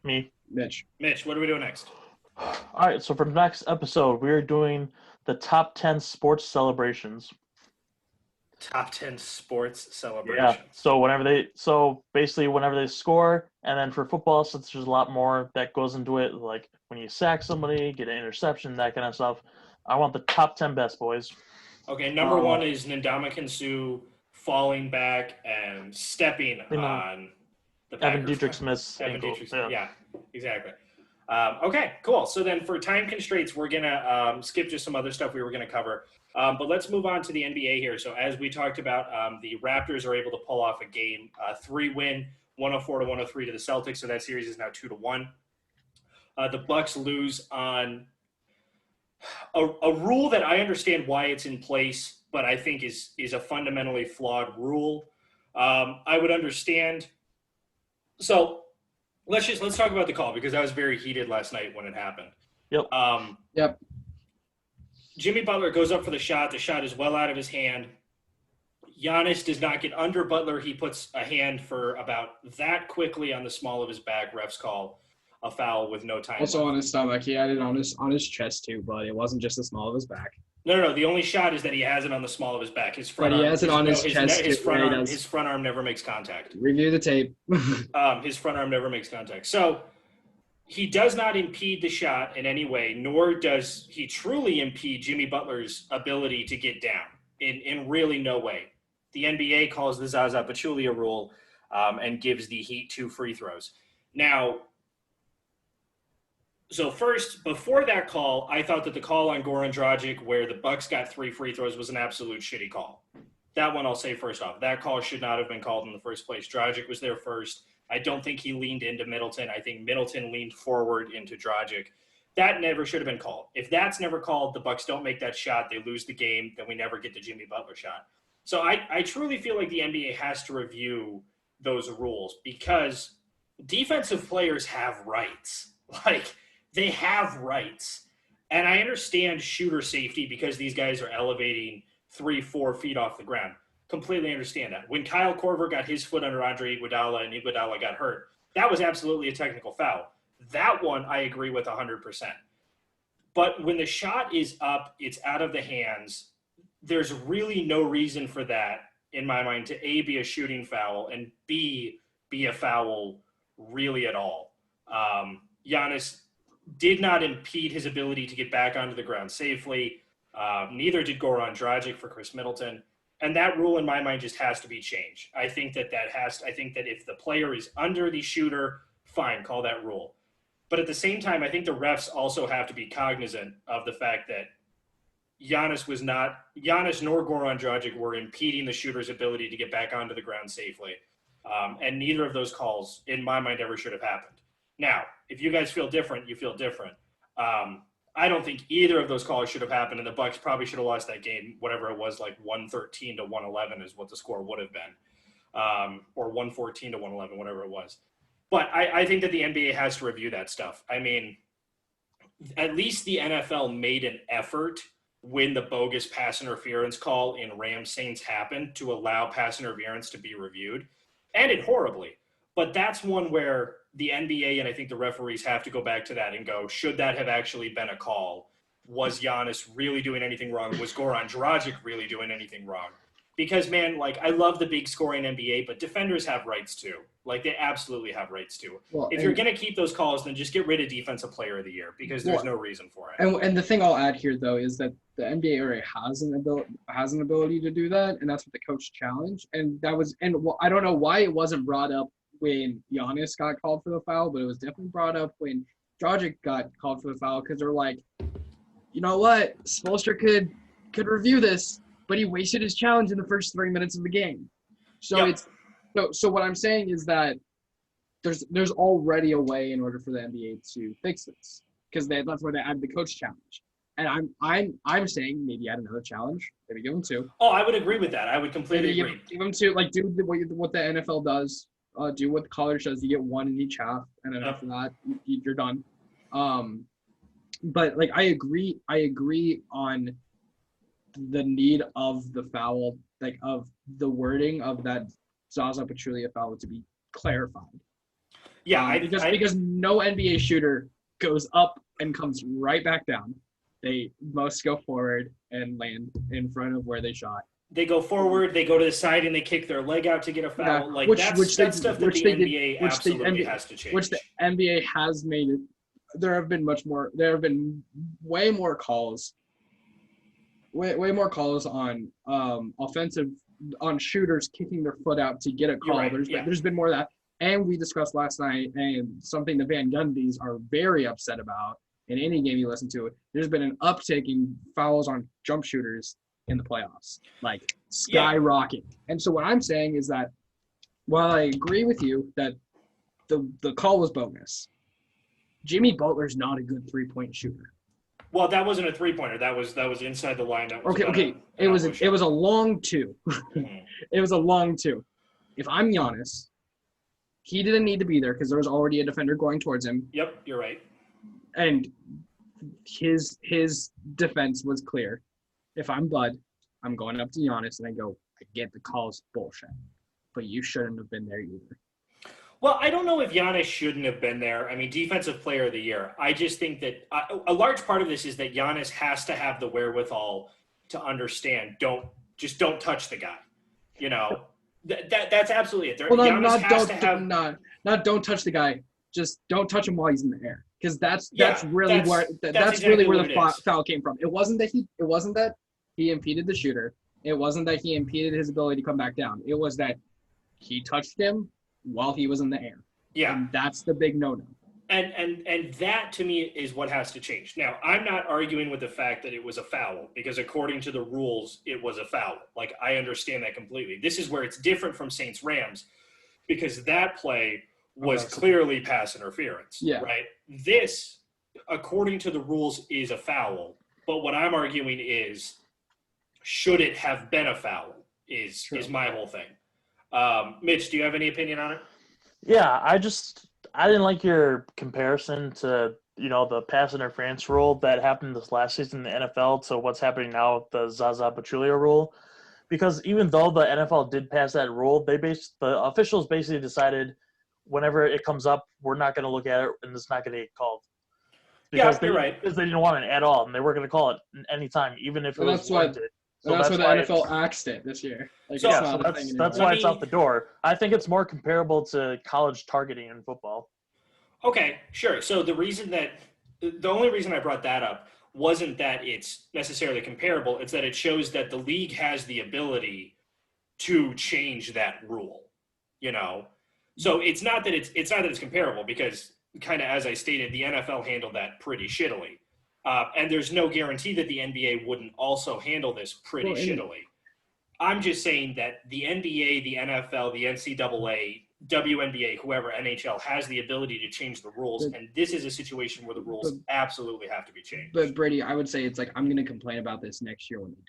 Me. Mitch, what are we doing next? All right, so for the next episode, we're doing the top 10 sports celebrations. Top 10 sports Yeah. celebrations. So basically whenever they score, and then for football, since there's a lot more that goes into it, like when you sack somebody, get an interception, that kind of stuff. I want the top 10 best, boys. Okay, number one is Ndamukong Suh falling back and stepping on the Evan Packers. Dietrich Smith's Evan ankle. Dietrich Smith. Yeah, exactly. Okay, cool. So then for time constraints, we're going to skip just some other stuff we were going to cover. But let's move on to the NBA here. So as we talked about, the Raptors are able to pull off a game 3-win, 104-103 to the Celtics. So that series is now 2-1. The Bucks lose on a rule that I understand why it's in place, but I think is a fundamentally flawed rule. I would understand. So let's talk about the call, because I was very heated last night when it happened. Yep. Jimmy Butler goes up for the shot. The shot is well out of his hand. Giannis does not get under Butler. He puts a hand for about that quickly on the small of his back. Refs call a foul with no time Also left. on his stomach. He had it on his chest too, but it wasn't just the small of his back. No. The only shot is that he has it on the small of his back. His front But he arm, has it on his chest His too, front yeah, he arm, does. his front arm never makes contact. Review the tape. His front arm never makes contact. So he does not impede the shot in any way, nor does he truly impede Jimmy Butler's ability to get down in really no way. The NBA calls the Zaza Pachulia rule and gives the Heat 2 free throws. Now, so first, before that call, I thought that the call on Goran Dragic, where the Bucks got 3 free throws, was an absolute shitty call. That one I'll say first off. That call should not have been called in the first place. Dragic was there first. I don't think he leaned into Middleton. I think Middleton leaned forward into Dragic. That never should have been called. If that's never called, the Bucks don't make that shot, they lose the game, then we never get the Jimmy Butler shot. So I truly feel like the NBA has to review those rules, because defensive players have rights. Like, they have rights. And I understand shooter safety because these guys are elevating 3-4 feet off the ground. Completely understand that. When Kyle Korver got his foot under Andre Iguodala and Iguodala got hurt, that was absolutely a technical foul. That one I agree with 100%. But when the shot is up, it's out of the hands, there's really no reason for that, in my mind, to A, be a shooting foul, and B, be a foul really at all. Giannis did not impede his ability to get back onto the ground safely. Neither did Goran Dragic for Chris Middleton. And that rule, in my mind, just has to be changed. I think that if the player is under the shooter, fine, call that rule. But at the same time, I think the refs also have to be cognizant of the fact that Giannis nor Goran Dragic were impeding the shooter's ability to get back onto the ground safely. And neither of those calls, in my mind, ever should have happened. Now, if you guys feel different, you feel different. I don't think either of those calls should have happened, and the Bucks probably should have lost that game, whatever it was, like 113 to 111 is what the score would have been, or 114 to 111, whatever it was. But I think that the NBA has to review that stuff. I mean, at least the NFL made an effort when the bogus pass interference call in Rams-Saints happened to allow pass interference to be reviewed, and it horribly. But that's one where the NBA and I think the referees have to go back to that and go, should that have actually been a call? Was Giannis really doing anything wrong? Was Goran Dragic really doing anything wrong? Because, man, like, I love the big scoring NBA, but defenders have rights too. Like, they absolutely have rights too. Well, if you're going to keep those calls, then just get rid of Defensive Player of the Year, because there's no reason for it. And the thing I'll add here, though, is that the NBA already has an ability to do that, and that's what the coach challenged. And I don't know why it wasn't brought up when Giannis got called for the foul, but it was definitely brought up when Dragic got called for the foul, because they're like, you know what, Spoelstra could review this, but he wasted his challenge in the first 3 minutes of the game. So Yep. so what I'm saying is that there's already a way in order for the NBA to fix this, because that's why they added the coach challenge. And I'm saying maybe add another challenge, maybe give them 2. Oh, I would agree with that. I would completely Maybe agree. give them 2, like do what the NFL does, do what the college does. You get 1 in each half, and then after that you're done. But like I agree on the need of the foul, like of the wording of that Zaza Pachulia foul to be clarified. Yeah, because no NBA shooter goes up and comes right back down. They must go forward and land in front of where they shot. They go forward, they go to the side, and they kick their leg out to get a foul. Yeah, Like, that's stuff that the NBA absolutely has to change. Which the NBA has made it. There have been way more calls way more calls on offensive on shooters kicking their foot out to get a call. right, There's yeah. there's been more of that, and we discussed last night, and something the Van Gundys are very upset about in any game you listen to. There's been an uptick in fouls on jump shooters in the playoffs, like skyrocket. And so what I'm saying is that while I agree with you that the call was bogus, Jimmy Butler's not a good 3-point shooter. Well, that wasn't a 3-pointer. That was inside the line. That was about Okay. It was a long two. Mhm. It was a long two. If I'm Giannis, he didn't need to be there because there was already a defender going towards him, Yep, you're right. and his defense was clear. If I'm Bud, I'm going up to Giannis and I go, I get the call's bullshit, but you shouldn't have been there either. Well, I don't know if Giannis shouldn't have been there. I mean, defensive player of the year. I just think that a large part of this is that Giannis has to have the wherewithal to understand. Don't touch the guy. You know, that's absolutely it. Well, Giannis has to have. not don't touch the guy. Just don't touch him while he's in the air, because that's exactly really where what the it is. foul came from. It wasn't that he impeded the shooter. It wasn't that he impeded his ability to come back down. It was that he touched him while he was in the air. Yeah. And that's the big no-no. And that to me is what has to change. Now, I'm not arguing with the fact that it was a foul, because according to the rules, it was a foul. Like, I understand that completely. This is where it's different from Saints Rams, because that play was clearly pass interference. Yeah. Right. This, according to the rules, is a foul. But what I'm arguing is, should it have been a foul? Is my whole thing. Mitch, do you have any opinion on it? Yeah, I didn't like your comparison to, the pass interference rule that happened this last season in the NFL to what's happening now with the Zaza Pachulia rule. Because even though the NFL did pass that rule, the officials basically decided whenever it comes up, we're not going to look at it and it's not going to get called. Because you're right. Because they didn't want it at all, and they were going to call it anytime, even if it And was that's why- warranted. So that's why the why NFL axed it this year. Like, So- it's yeah, not so a thing that's anymore. why it's out the door. I think it's more comparable to college targeting in football. Okay, sure. So the only reason I brought that up wasn't that it's necessarily comparable. It's that it shows that the league has the ability to change that rule. So it's not that it's comparable, because kind of as I stated, the NFL handled that pretty shittily, and there's no guarantee that the NBA wouldn't also handle this pretty shittily. I'm just saying that the NBA, the NFL, the NCAA, WNBA, whoever, NHL has the ability to change the rules, and this is a situation where the rules absolutely have to be changed. But Brady, I would say it's like, I'm going to complain about this next year when they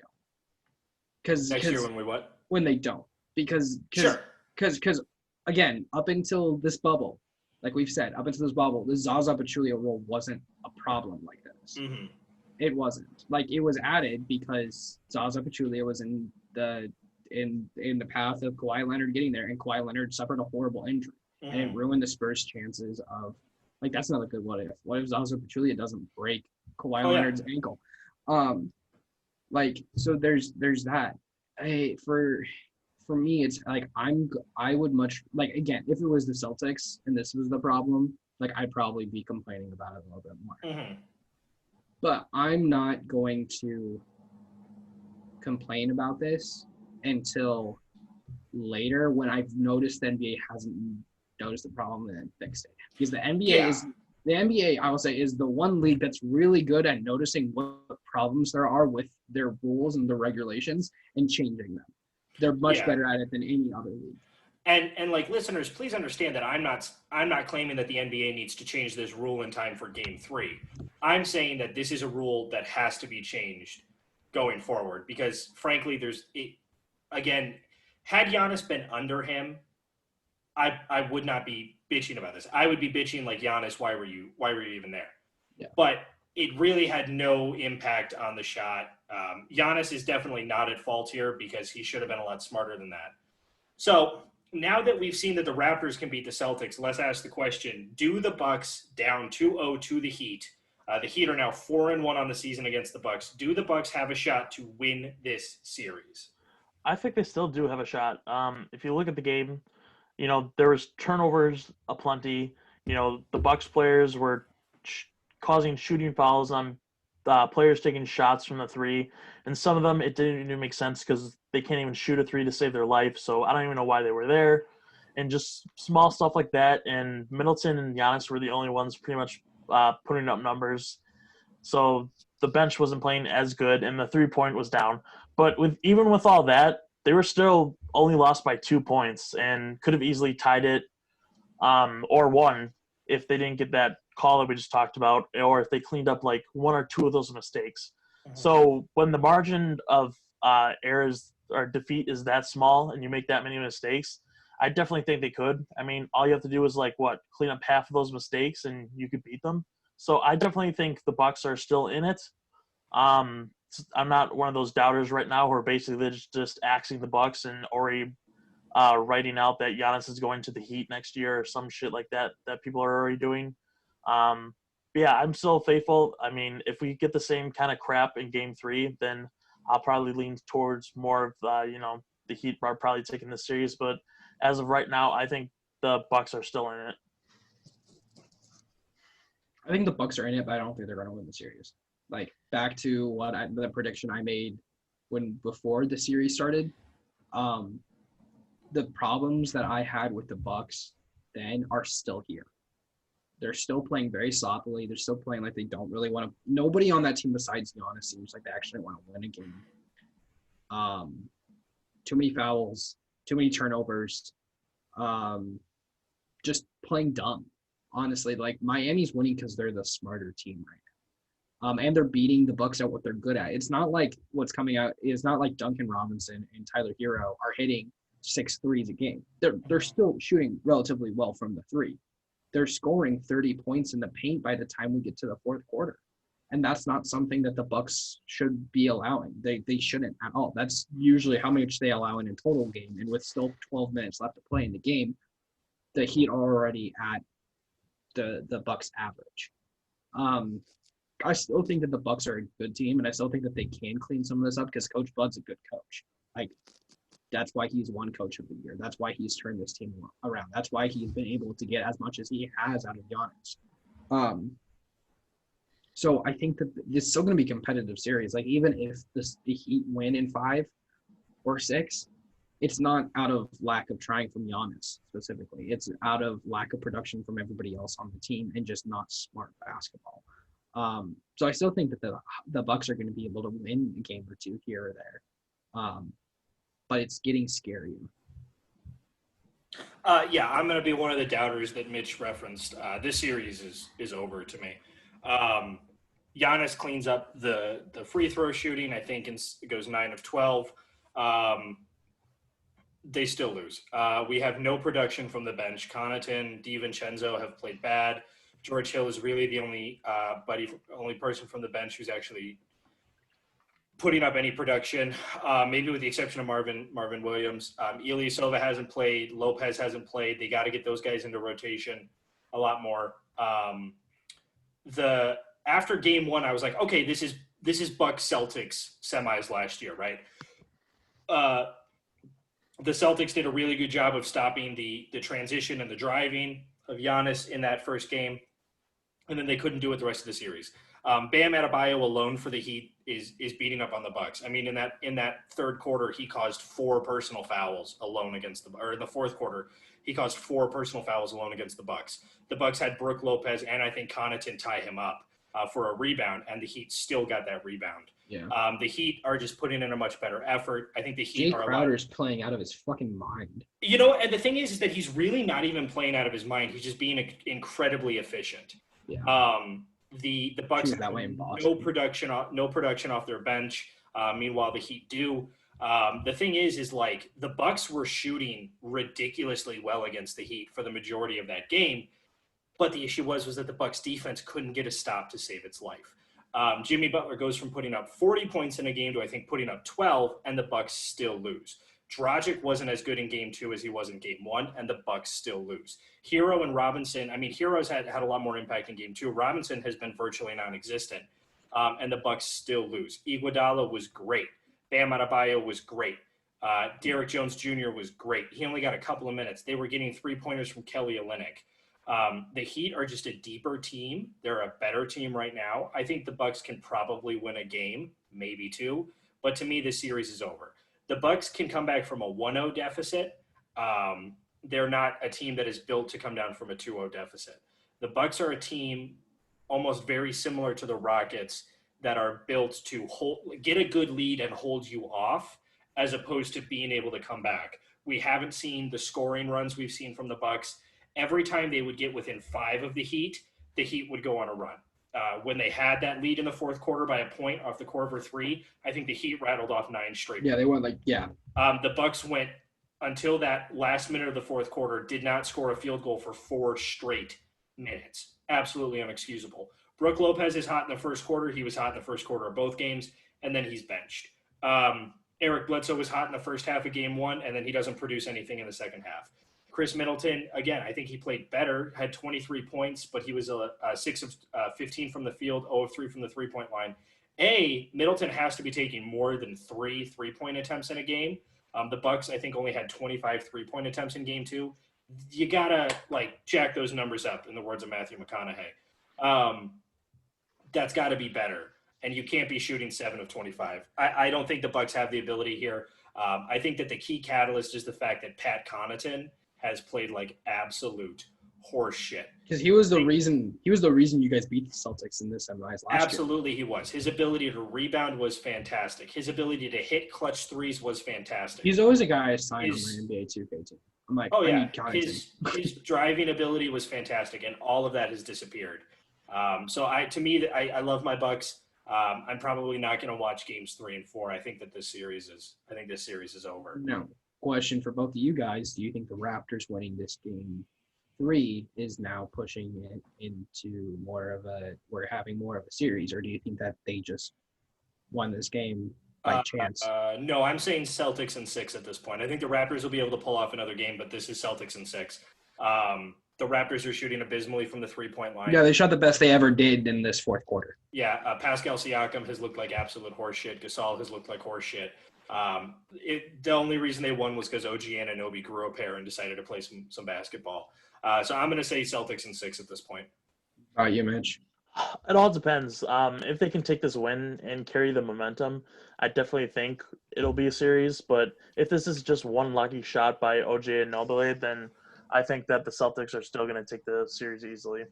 don't. Next year when we what? When they don't. Because again, up until this bubble, like we've said, up until this bubble, the Zaza Pachulia rule wasn't a problem like this. Mm-hmm. It wasn't. Like, it was added because Zaza Pachulia was in the path of Kawhi Leonard getting there, and Kawhi Leonard suffered a horrible injury, and it ruined the Spurs' chances of, like, that's another good what if. What if Zaza Pachulia doesn't break Kawhi Leonard's ankle? So there's that. For me, it's like I would much, like, again, if it was the Celtics and this was the problem, like, I'd probably be complaining about it a little bit more. Mm-hmm. But I'm not going to complain about this until later, when I've noticed the NBA hasn't noticed the problem and then fixed it. Because the NBA, I will say, is the one league that's really good at noticing what problems there are with their rules and the regulations and changing them. They're much better at it than any other league. And like, listeners, please understand that I'm not claiming that the NBA needs to change this rule in time for Game 3. I'm saying that this is a rule that has to be changed going forward, because frankly, again, had Giannis been under him, I would not be bitching about this. I would be bitching like, Giannis, why were you even there? Yeah. But it really had no impact on the shot. Giannis is definitely not at fault here, because he should have been a lot smarter than that. So now that we've seen that the Raptors can beat the Celtics, let's ask the question: do the Bucks, down 2-0 to the Heat? The Heat are now 4-1 on the season against the Bucks. Do the Bucks have a shot to win this series? I think they still do have a shot. If you look at the game, there was turnovers aplenty. The Bucks players were causing shooting fouls on players taking shots from the three, and some of them it didn't even make sense because they can't even shoot a three to save their life. So I don't even know why they were there, and just small stuff like that. And Middleton and Giannis were the only ones pretty much putting up numbers. So the bench wasn't playing as good, and the 3-point was down. But even with all that, they were still only lost by 2 points and could have easily tied it or won if they didn't get that call that we just talked about, or if they cleaned up like 1 or 2 of those mistakes. So when the margin of errors or defeat is that small and you make that many mistakes, I definitely think they could. I mean, all you have to do is clean up half of those mistakes and you could beat them. So I definitely think the Bucks are still in it. I'm not one of those doubters right now who are basically just axing the Bucks and already writing out that Giannis is going to the Heat next year or some shit like that people are already doing. But yeah, I'm still faithful. I mean, if we get the same kind of crap in Game 3, then I'll probably lean towards more of the Heat are probably taking this series. But as of right now, I think the Bucks are still in it. I think the Bucks are in it, but I don't think they're going to win the series. Like back to the prediction I made before the series started. The problems that I had with the Bucks then are still here. They're still playing very sloppily. They're still playing like they don't really want to. Nobody on that team besides Giannis seems like they actually want to win a game. Too many fouls, too many turnovers, just playing dumb. Honestly, like Miami's winning because they're the smarter team right now. And they're beating the Bucks at what they're good at. It's not like what's coming out. It's not like Duncan Robinson and Tyler Hero are hitting 6 threes a game. They're still shooting relatively well from the three. They're scoring 30 points in the paint by the time we get to the fourth quarter. And that's not something that the Bucks should be allowing. They shouldn't at all. That's usually how much they allow in a total game. And with still 12 minutes left to play in the game, the Heat are already at the Bucks average. I still think that the Bucks are a good team, and I still think that they can clean some of this up because Coach Bud's a good coach. Like, that's why he's won Coach of the Year. That's why he's turned this team around. That's why he's been able to get as much as he has out of Giannis. So I think that it's still going to be a competitive series. Like, even if the Heat win in 5 or 6, it's not out of lack of trying from Giannis specifically. It's out of lack of production from everybody else on the team and just not smart basketball. So I still think that the Bucks are going to be able to win a game or two here or there. But it's getting scarier. Yeah, I'm going to be one of the doubters that Mitch referenced. This series is over to me. Giannis cleans up the free throw shooting. I think it goes 9 of 12. They still lose. We have no production from the bench. Connaughton, DiVincenzo have played bad. George Hill is really the only person from the bench who's actually putting up any production, maybe with the exception of Marvin Williams. Ilyasova hasn't played. Lopez hasn't played. They got to get those guys into rotation a lot more. After game 1, I was like, okay, this is Bucks Celtics semis last year, right? The Celtics did a really good job of stopping the transition and the driving of Giannis in that first game, and then they couldn't do it the rest of the series. Bam Adebayo alone for the Heat is beating up on the Bucks. I mean, in that third quarter, he caused 4 personal fouls alone or in the fourth quarter, he caused 4 personal fouls alone against the Bucks. The Bucks had Brook Lopez and I think Connaughton tie him up for a rebound, and the Heat still got that rebound. Yeah. The Heat are just putting in a much better effort. I think the Heat Jay are Crowder's playing out of his fucking mind. And the thing is that he's really not even playing out of his mind. He's just being incredibly efficient. Yeah. The Bucks that way in no production off their bench. Meanwhile, the Heat do. The thing is like the Bucks were shooting ridiculously well against the Heat for the majority of that game, but the issue was that the Bucks defense couldn't get a stop to save its life. Jimmy Butler goes from putting up 40 points in a game to I think putting up 12, and the Bucks still lose. Dragic wasn't as good in game 2 as he was in game 1, and the Bucks still lose. Hero and Robinson, I mean, Hero's had a lot more impact in game 2. Robinson has been virtually non-existent, and the Bucks still lose. Iguodala was great. Bam Adebayo was great. Derrick Jones Jr. was great. He only got a couple of minutes. They were getting 3-pointers from Kelly Olynyk. The Heat are just a deeper team. They're a better team right now. I think the Bucks can probably win a game, maybe two, but to me, the series is over. The Bucks can come back from a 1-0 deficit. They're not a team that is built to come down from a 2-0 deficit. The Bucks are a team almost very similar to the Rockets that are built to get a good lead and hold you off, as opposed to being able to come back. We haven't seen the scoring runs we've seen from the Bucks. Every time they would get within 5 of the Heat would go on a run. When they had that lead in the fourth quarter by a point off the Corver 3, I think the Heat rattled off 9 straight. Yeah, they went The Bucks went until that last minute of the fourth quarter, did not score a field goal for 4 straight minutes. Absolutely unexcusable. Brook Lopez is hot in the first quarter. He was hot in the first quarter of both games, and then he's benched. Eric Bledsoe was hot in the first half of game 1, and then he doesn't produce anything in the second half. Chris Middleton, again, I think he played better, had 23 points, but he was 6 of 15 from the field, 0 of 3 from the three-point line. Middleton has to be taking more than 3 three-point attempts in a game. The Bucks, I think, only had 25 three-point attempts in game 2. You got to, jack those numbers up, in the words of Matthew McConaughey. That's got to be better, and you can't be shooting 7 of 25. I don't think the Bucks have the ability here. I think that the key catalyst is the fact that Pat Connaughton has played like absolute horse shit. because he was the reason you guys beat the Celtics in the semis last year. Absolutely, he was. His ability to rebound was fantastic. His ability to hit clutch threes was fantastic. He's always a guy I sign on my NBA 2K team. I'm like, Oh I yeah, need Connaughton. his driving ability was fantastic, and all of that has disappeared. I love my Bucks. I'm probably not going to watch games 3 and 4. I think this series is over. No. Question for both of you guys: do you think the Raptors winning this game 3 is now pushing it into we're having more of a series, or do you think that they just won this game by chance? No, I'm saying Celtics in 6 at this point. I think the Raptors will be able to pull off another game, but this is Celtics in 6. The Raptors are shooting abysmally from the three-point line. Yeah, they shot the best they ever did in this fourth quarter. Yeah, Pascal Siakam has looked like absolute horseshit. Gasol has looked like horseshit. The only reason they won was because OG Anunoby grew a pair and decided to play some basketball. So I'm going to say Celtics in 6 at this point. All right, you, Mitch. It all depends. If they can take this win and carry the momentum, I definitely think it'll be a series. But if this is just one lucky shot by OJ Anunoby, then I think that the Celtics are still going to take the series easily.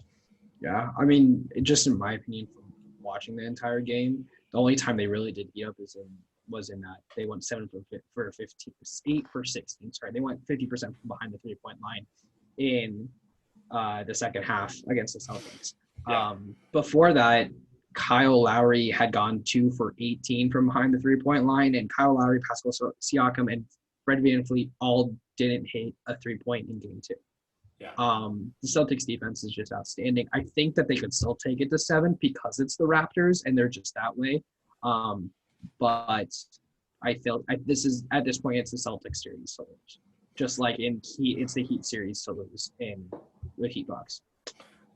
Yeah, I mean, just in my opinion, from watching the entire game, the only time they really did heat up was in that they went 7 for 15, 8 for 16. Sorry, they went 50% from behind the 3-point line in the second half against the Celtics. Yeah. Before that, Kyle Lowry had gone 2 for 18 from behind the 3-point line, and Kyle Lowry, Pascal Siakam, and Fred VanVleet all didn't hit a 3-point in game 2. Yeah. The Celtics defense is just outstanding. I think that they could still take it to 7 because it's the Raptors and they're just that way. But I feel at this point it's the Celtics series to lose. Just like in Heat, it's the Heat series to lose in the Heat Bucks.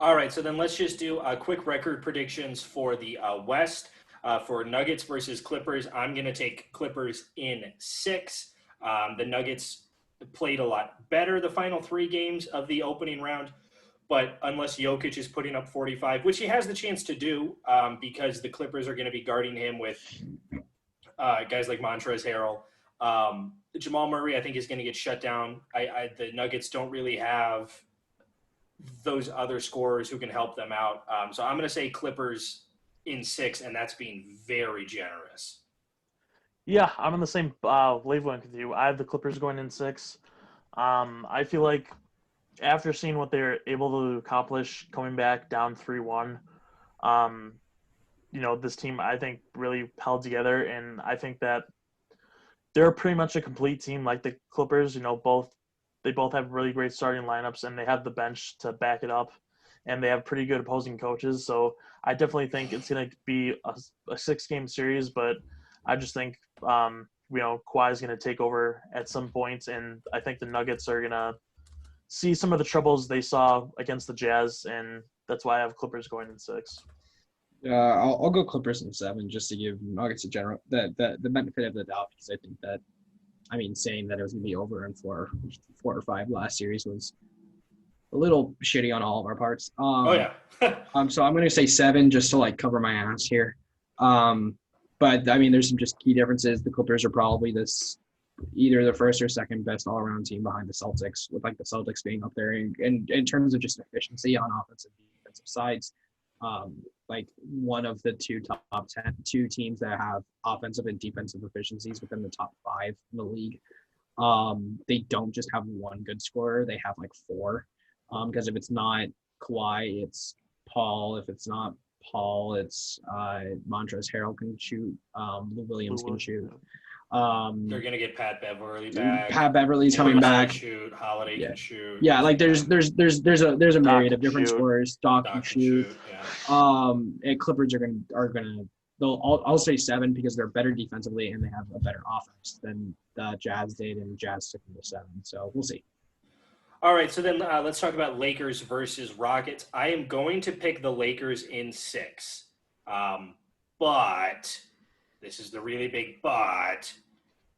All right, so then let's just do quick record predictions for the West. For Nuggets versus Clippers, I'm going to take Clippers in 6. The Nuggets played a lot better the final 3 games of the opening round, but unless Jokic is putting up 45, which he has the chance to do because the Clippers are going to be guarding him with guys like Montrezl Harrell. Jamal Murray, I think, is going to get shut down. The Nuggets don't really have those other scorers who can help them out. So I'm going to say Clippers in 6, and that's being very generous. Yeah, I'm on the same wavelength with you. I have the Clippers going in 6. I feel like after seeing what they're able to accomplish coming back down 3-1, this team, I think, really held together, and I think that they're pretty much a complete team like the Clippers. They both have really great starting lineups, and they have the bench to back it up, and they have pretty good opposing coaches. So I definitely think it's going to be a 6-game series, but I just think Kawhi is going to take over at some point, and I think the Nuggets are going to see some of the troubles they saw against the Jazz, and that's why I have Clippers going in 6. I'll go Clippers in 7 just to give Nuggets the benefit of the doubt, because I think that, saying that it was going to be over in 4 or 5 last series was a little shitty on all of our parts. Oh yeah. So I'm going to say 7 just to like cover my ass here. But I mean, there's some just key differences. The Clippers are probably either the first or second best all around team behind the Celtics, with like the Celtics being up there in terms of just efficiency on offensive and defensive sides. Like one of the two teams that have offensive and defensive efficiencies within the top 5 in the league. They don't just have one good scorer; they have like 4. Because if it's not Kawhi, it's Paul. If it's not Paul, it's Montrezl Harrell can shoot. Lou Williams can shoot. They're gonna get Pat Beverly back. Pat Beverly's coming Williams can back. shoot. Holiday can shoot. Yeah, like there's a myriad of different shoot. scorers. Doc Doc can can shoot. Yeah. And Clippers are gonna. I'll say 7 because they're better defensively and they have a better offense than the Jazz did, and Jazz took them to 7. So we'll see. All right, so then let's talk about Lakers versus Rockets. I am going to pick the Lakers in 6. But this is the really big but.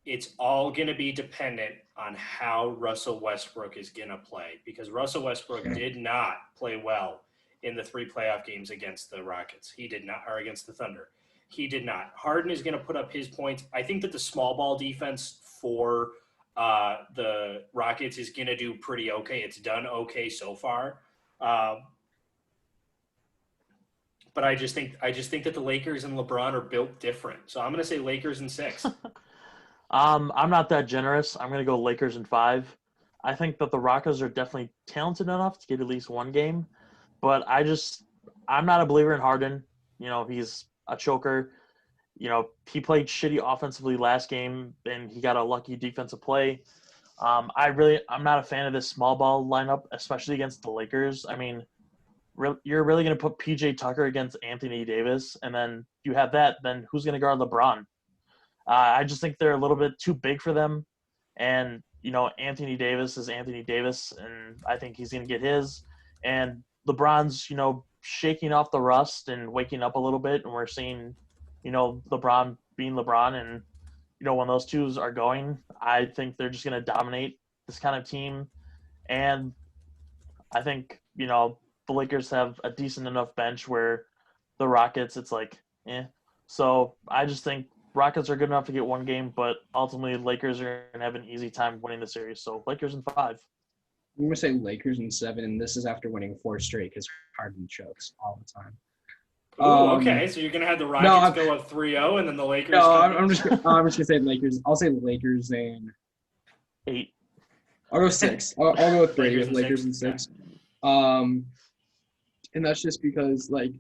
It's all going to be dependent on how Russell Westbrook is going to play, because Russell Westbrook did not play well in the 3 playoff games against the Rockets. He did not, or against the Thunder. He did not. Harden is going to put up his points. I think that the small ball defense for the Rockets is going to do pretty okay. It's done okay so far. But I just think that the Lakers and LeBron are built different. So I'm going to say Lakers in 6. I'm not that generous. I'm going to go Lakers in 5. I think that the Rockets are definitely talented enough to get at least one game, but I'm not a believer in Harden. You know, he's a choker. You know, he played shitty offensively last game, and he got a lucky defensive play. I'm not a fan of this small ball lineup, especially against the Lakers. I mean, you're really going to put PJ Tucker against Anthony Davis, and then you have that. Then who's going to guard LeBron? I just think they're a little bit too big for them. And, you know, Anthony Davis is Anthony Davis, and I think he's going to get his. And LeBron's, you know, shaking off the rust and waking up a little bit, and we're seeing, you know, LeBron being LeBron. And, you know, when those twos are going, I think they're just going to dominate this kind of team. And I think, you know, the Lakers have a decent enough bench where the Rockets, it's like, eh. So I just think Rockets are good enough to get one game, but ultimately Lakers are going to have an easy time winning the series. So Lakers in 5. I'm going to say Lakers in 7, and this is after winning 4 straight because Harden chokes all the time. Okay, so you're going to have the Rockets go up 3-0, and then the Lakers. No, I'm just going to say Lakers. I'll say Lakers in 8. I'll go 6. I'll go with Brady with Lakers Lakers in in 6. 6. And that's just because like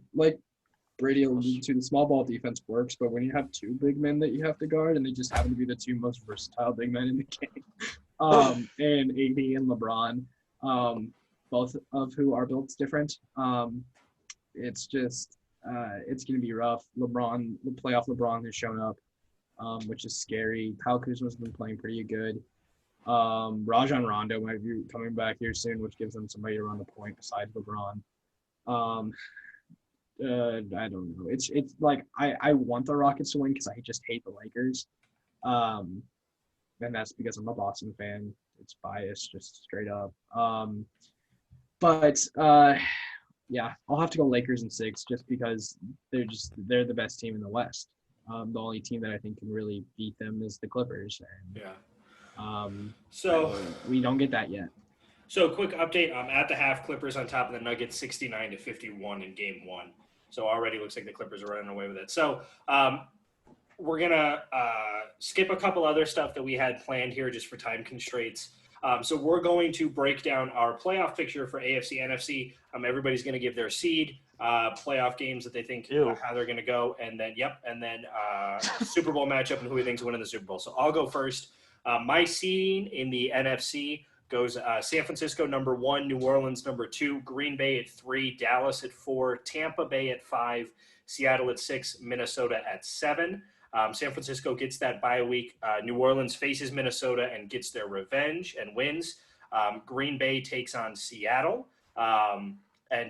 Brady alluded to, the small ball defense works, but when you have 2 big men that you have to guard, and they just happen to be the 2 most versatile big men in the game, and AD and LeBron, both of who are built different, it's just it's going to be rough. LeBron, the playoff LeBron has shown up, which is scary. Kyle Kuzma's been playing pretty good. Rajon Rondo might be coming back here soon, which gives them somebody to run the point besides LeBron. I don't know. It's like I want the Rockets to win because I just hate the Lakers. And that's because I'm a Boston fan. It's biased, just straight up. Yeah, I'll have to go Lakers in 6 just because they're the best team in the West. The only team that I think can really beat them is the Clippers. And, Yeah. So we don't get that yet. So quick update. At the half, Clippers on top of the Nuggets 69-51 in game 1. So already looks like the Clippers are running away with it. So we're going to skip a couple other stuff that we had planned here just for time constraints. So we're going to break down our playoff picture for AFC, NFC. Everybody's going to give their seed, playoff games that they think how they're going to go, and then Super Bowl matchup and who we think's winning the Super Bowl. So I'll go first. My seeding in the NFC goes San Francisco number 1, New Orleans number 2, Green Bay at 3, Dallas at 4, Tampa Bay at 5, Seattle at 6, Minnesota at 7. San Francisco gets that bye week. New Orleans faces Minnesota and gets their revenge and wins. Green Bay takes on Seattle and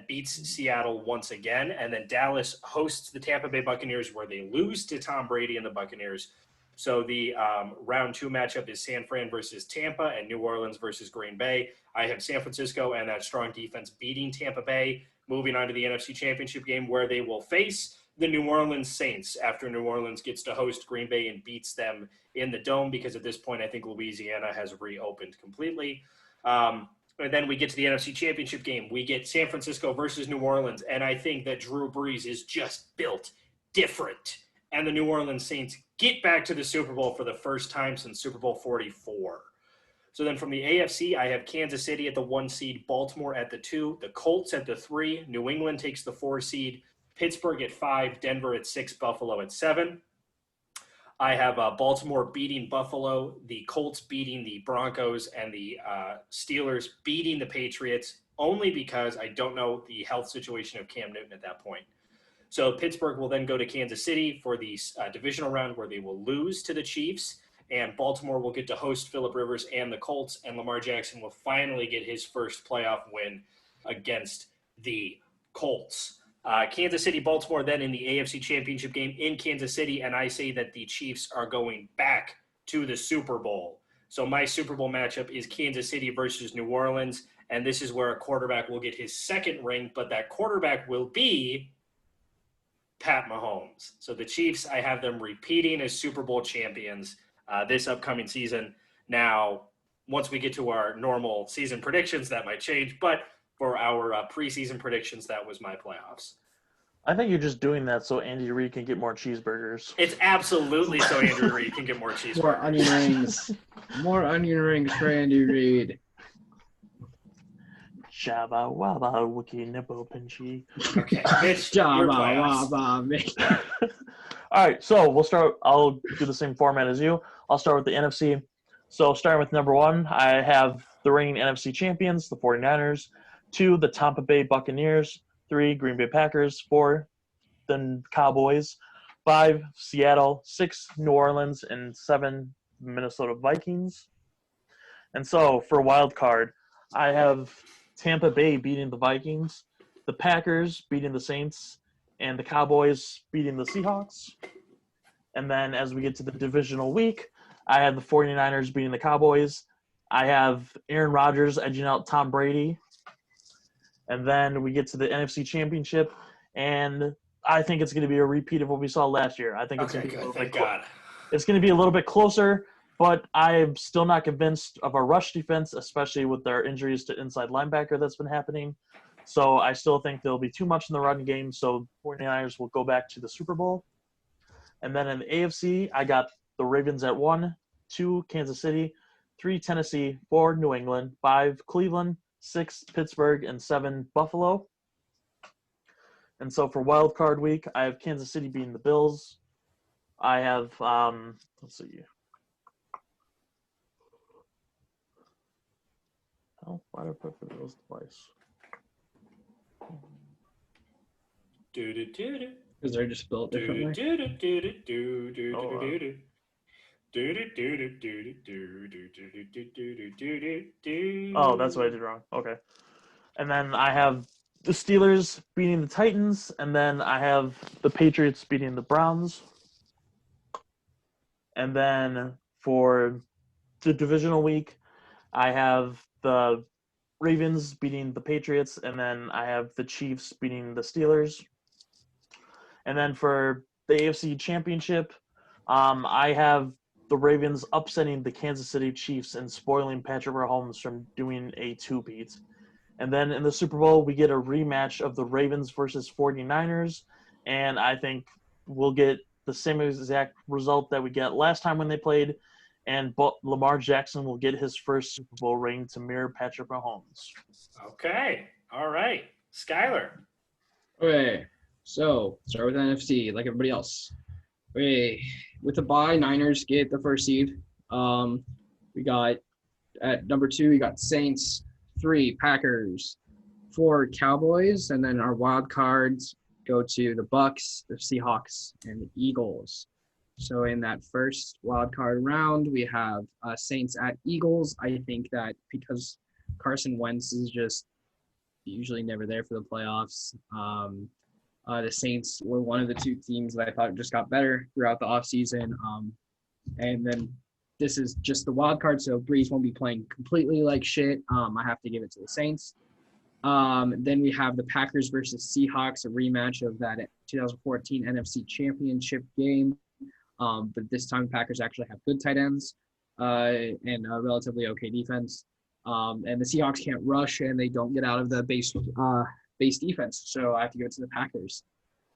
beats Seattle once again. And then Dallas hosts the Tampa Bay Buccaneers, where they lose to Tom Brady and the Buccaneers. So the round 2 matchup is San Fran versus Tampa and New Orleans versus Green Bay. I have San Francisco and that strong defense beating Tampa Bay, moving on to the NFC Championship game where they will face the New Orleans Saints after New Orleans gets to host Green Bay and beats them in the Dome, because at this point I think Louisiana has reopened completely. And then we get to the NFC Championship game. We get San Francisco versus New Orleans, and I think that Drew Brees is just built different. And the New Orleans Saints get back to the Super Bowl for the first time since Super Bowl 44. So then from the AFC, I have Kansas City at the 1 seed, Baltimore at the 2, the Colts at the 3, New England takes the 4 seed, Pittsburgh at 5, Denver at 6, Buffalo at 7. I have Baltimore beating Buffalo, the Colts beating the Broncos, and the Steelers beating the Patriots, only because I don't know the health situation of Cam Newton at that point. So Pittsburgh will then go to Kansas City for the divisional round where they will lose to the Chiefs, and Baltimore will get to host Phillip Rivers and the Colts, and Lamar Jackson will finally get his first playoff win against the Colts. Kansas City, Baltimore, then in the AFC Championship game in Kansas City, and I say that the Chiefs are going back to the Super Bowl. So my Super Bowl matchup is Kansas City versus New Orleans, and this is where a quarterback will get his second ring, but that quarterback will be Pat Mahomes. So the Chiefs, I have them repeating as Super Bowl champions this upcoming season. Now, once we get to our normal season predictions, that might change, but for our preseason predictions, that was my playoffs. I think you're just doing that so Andy Reid can get more cheeseburgers. It's absolutely so Andrew Reid can get more cheeseburgers. More onion rings. More onion rings for Andy Reid. Jabba wabba wiki nipple pinchy. Okay, Mitch, your playoffs. All right, so we'll start. I'll do the same format as you. I'll start with the NFC. So starting with number 1, I have the reigning NFC champions, the 49ers. 2, the Tampa Bay Buccaneers. 3, Green Bay Packers. 4, the Cowboys. 5, Seattle. 6, New Orleans. And 7, Minnesota Vikings. And so for wild card, I have Tampa Bay beating the Vikings, the Packers beating the Saints, and the Cowboys beating the Seahawks. And then as we get to the divisional week, I have the 49ers beating the Cowboys. I have Aaron Rodgers edging out Tom Brady. And then we get to the NFC Championship, and I think it's going to be a repeat of what we saw last year. I think it's going to be it's going to be a little bit closer, but I'm still not convinced of our rush defense, especially with their injuries to inside linebacker that's been happening. So I still think there'll be too much in the run game, so 49ers will go back to the Super Bowl. And then in the AFC, I got the Ravens at 1, 2, Kansas City, 3, Tennessee, 4, New England, 5, Cleveland, 6, Pittsburgh, and 7, Buffalo. And so for wild card week, I have Kansas City beating the Bills. I have, let's see. Oh, why did I put the Bills twice? Because they're just built differently. Oh, that's what I did wrong. Okay. And then I have the Steelers beating the Titans, and then I have the Patriots beating the Browns. And then for the divisional week, I have the Ravens beating the Patriots, and then I have the Chiefs beating the Steelers. And then for the AFC Championship, I have the Ravens upsetting the Kansas City Chiefs and spoiling Patrick Mahomes from doing a two-peat. And then in the Super Bowl, we get a rematch of the Ravens versus 49ers, and I think we'll get the same exact result that we got last time when they played, and Lamar Jackson will get his first Super Bowl ring to mirror Patrick Mahomes. Okay. All right. Skylar. Okay, so start with NFC like everybody else. Okay, with the bye, Niners get the first seed. We got at number 2, we got Saints, 3, Packers, 4, Cowboys, and then our wild cards go to the Bucks, the Seahawks, and the Eagles. So in that first wild card round, we have Saints at Eagles. I think that because Carson Wentz is just usually never there for the playoffs. The Saints were one of the 2 teams that I thought just got better throughout the offseason. And then this is just the wild card, so Breeze won't be playing completely like shit. I have to give it to the Saints. Then we have the Packers versus Seahawks, a rematch of that 2014 NFC Championship game. But this time, Packers actually have good tight ends and a relatively okay defense. And the Seahawks can't rush, and they don't get out of the base defense. So I have to give it to the Packers.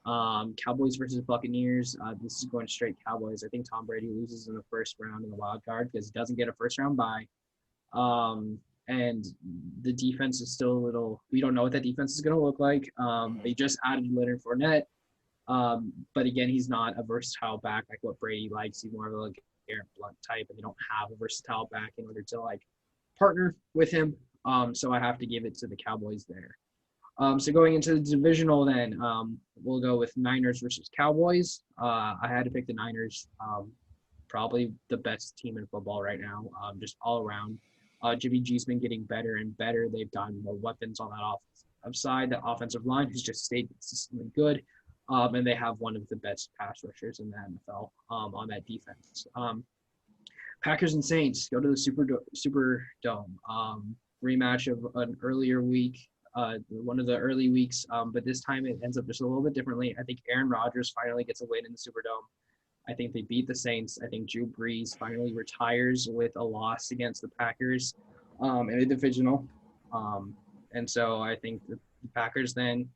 Cowboys versus Buccaneers. This is going straight Cowboys. I think Tom Brady loses in the first round in the wild card because he doesn't get a first round bye. And the defense is still a little, we don't know what that defense is going to look like. They just added Leonard Fournette. But again, he's not a versatile back like what Brady likes. He's more of a like Garrett Blunt type, and they don't have a versatile back in order to like partner with him. So I have to give it to the Cowboys there. So going into the divisional then, we'll go with Niners versus Cowboys. I had to pick the Niners, probably the best team in football right now, just all around. Jimmy G's been getting better and better. They've gotten more weapons on that offensive side. The offensive line has just stayed consistently good. And they have one of the best pass rushers in the NFL on that defense. Packers and Saints go to the Superdome. Rematch of an earlier week. One of the early weeks, but this time it ends up just a little bit differently. I think Aaron Rodgers finally gets a win in the Superdome. I think they beat the Saints. I think Drew Brees finally retires with a loss against the Packers in a divisional. And so I think the Packers then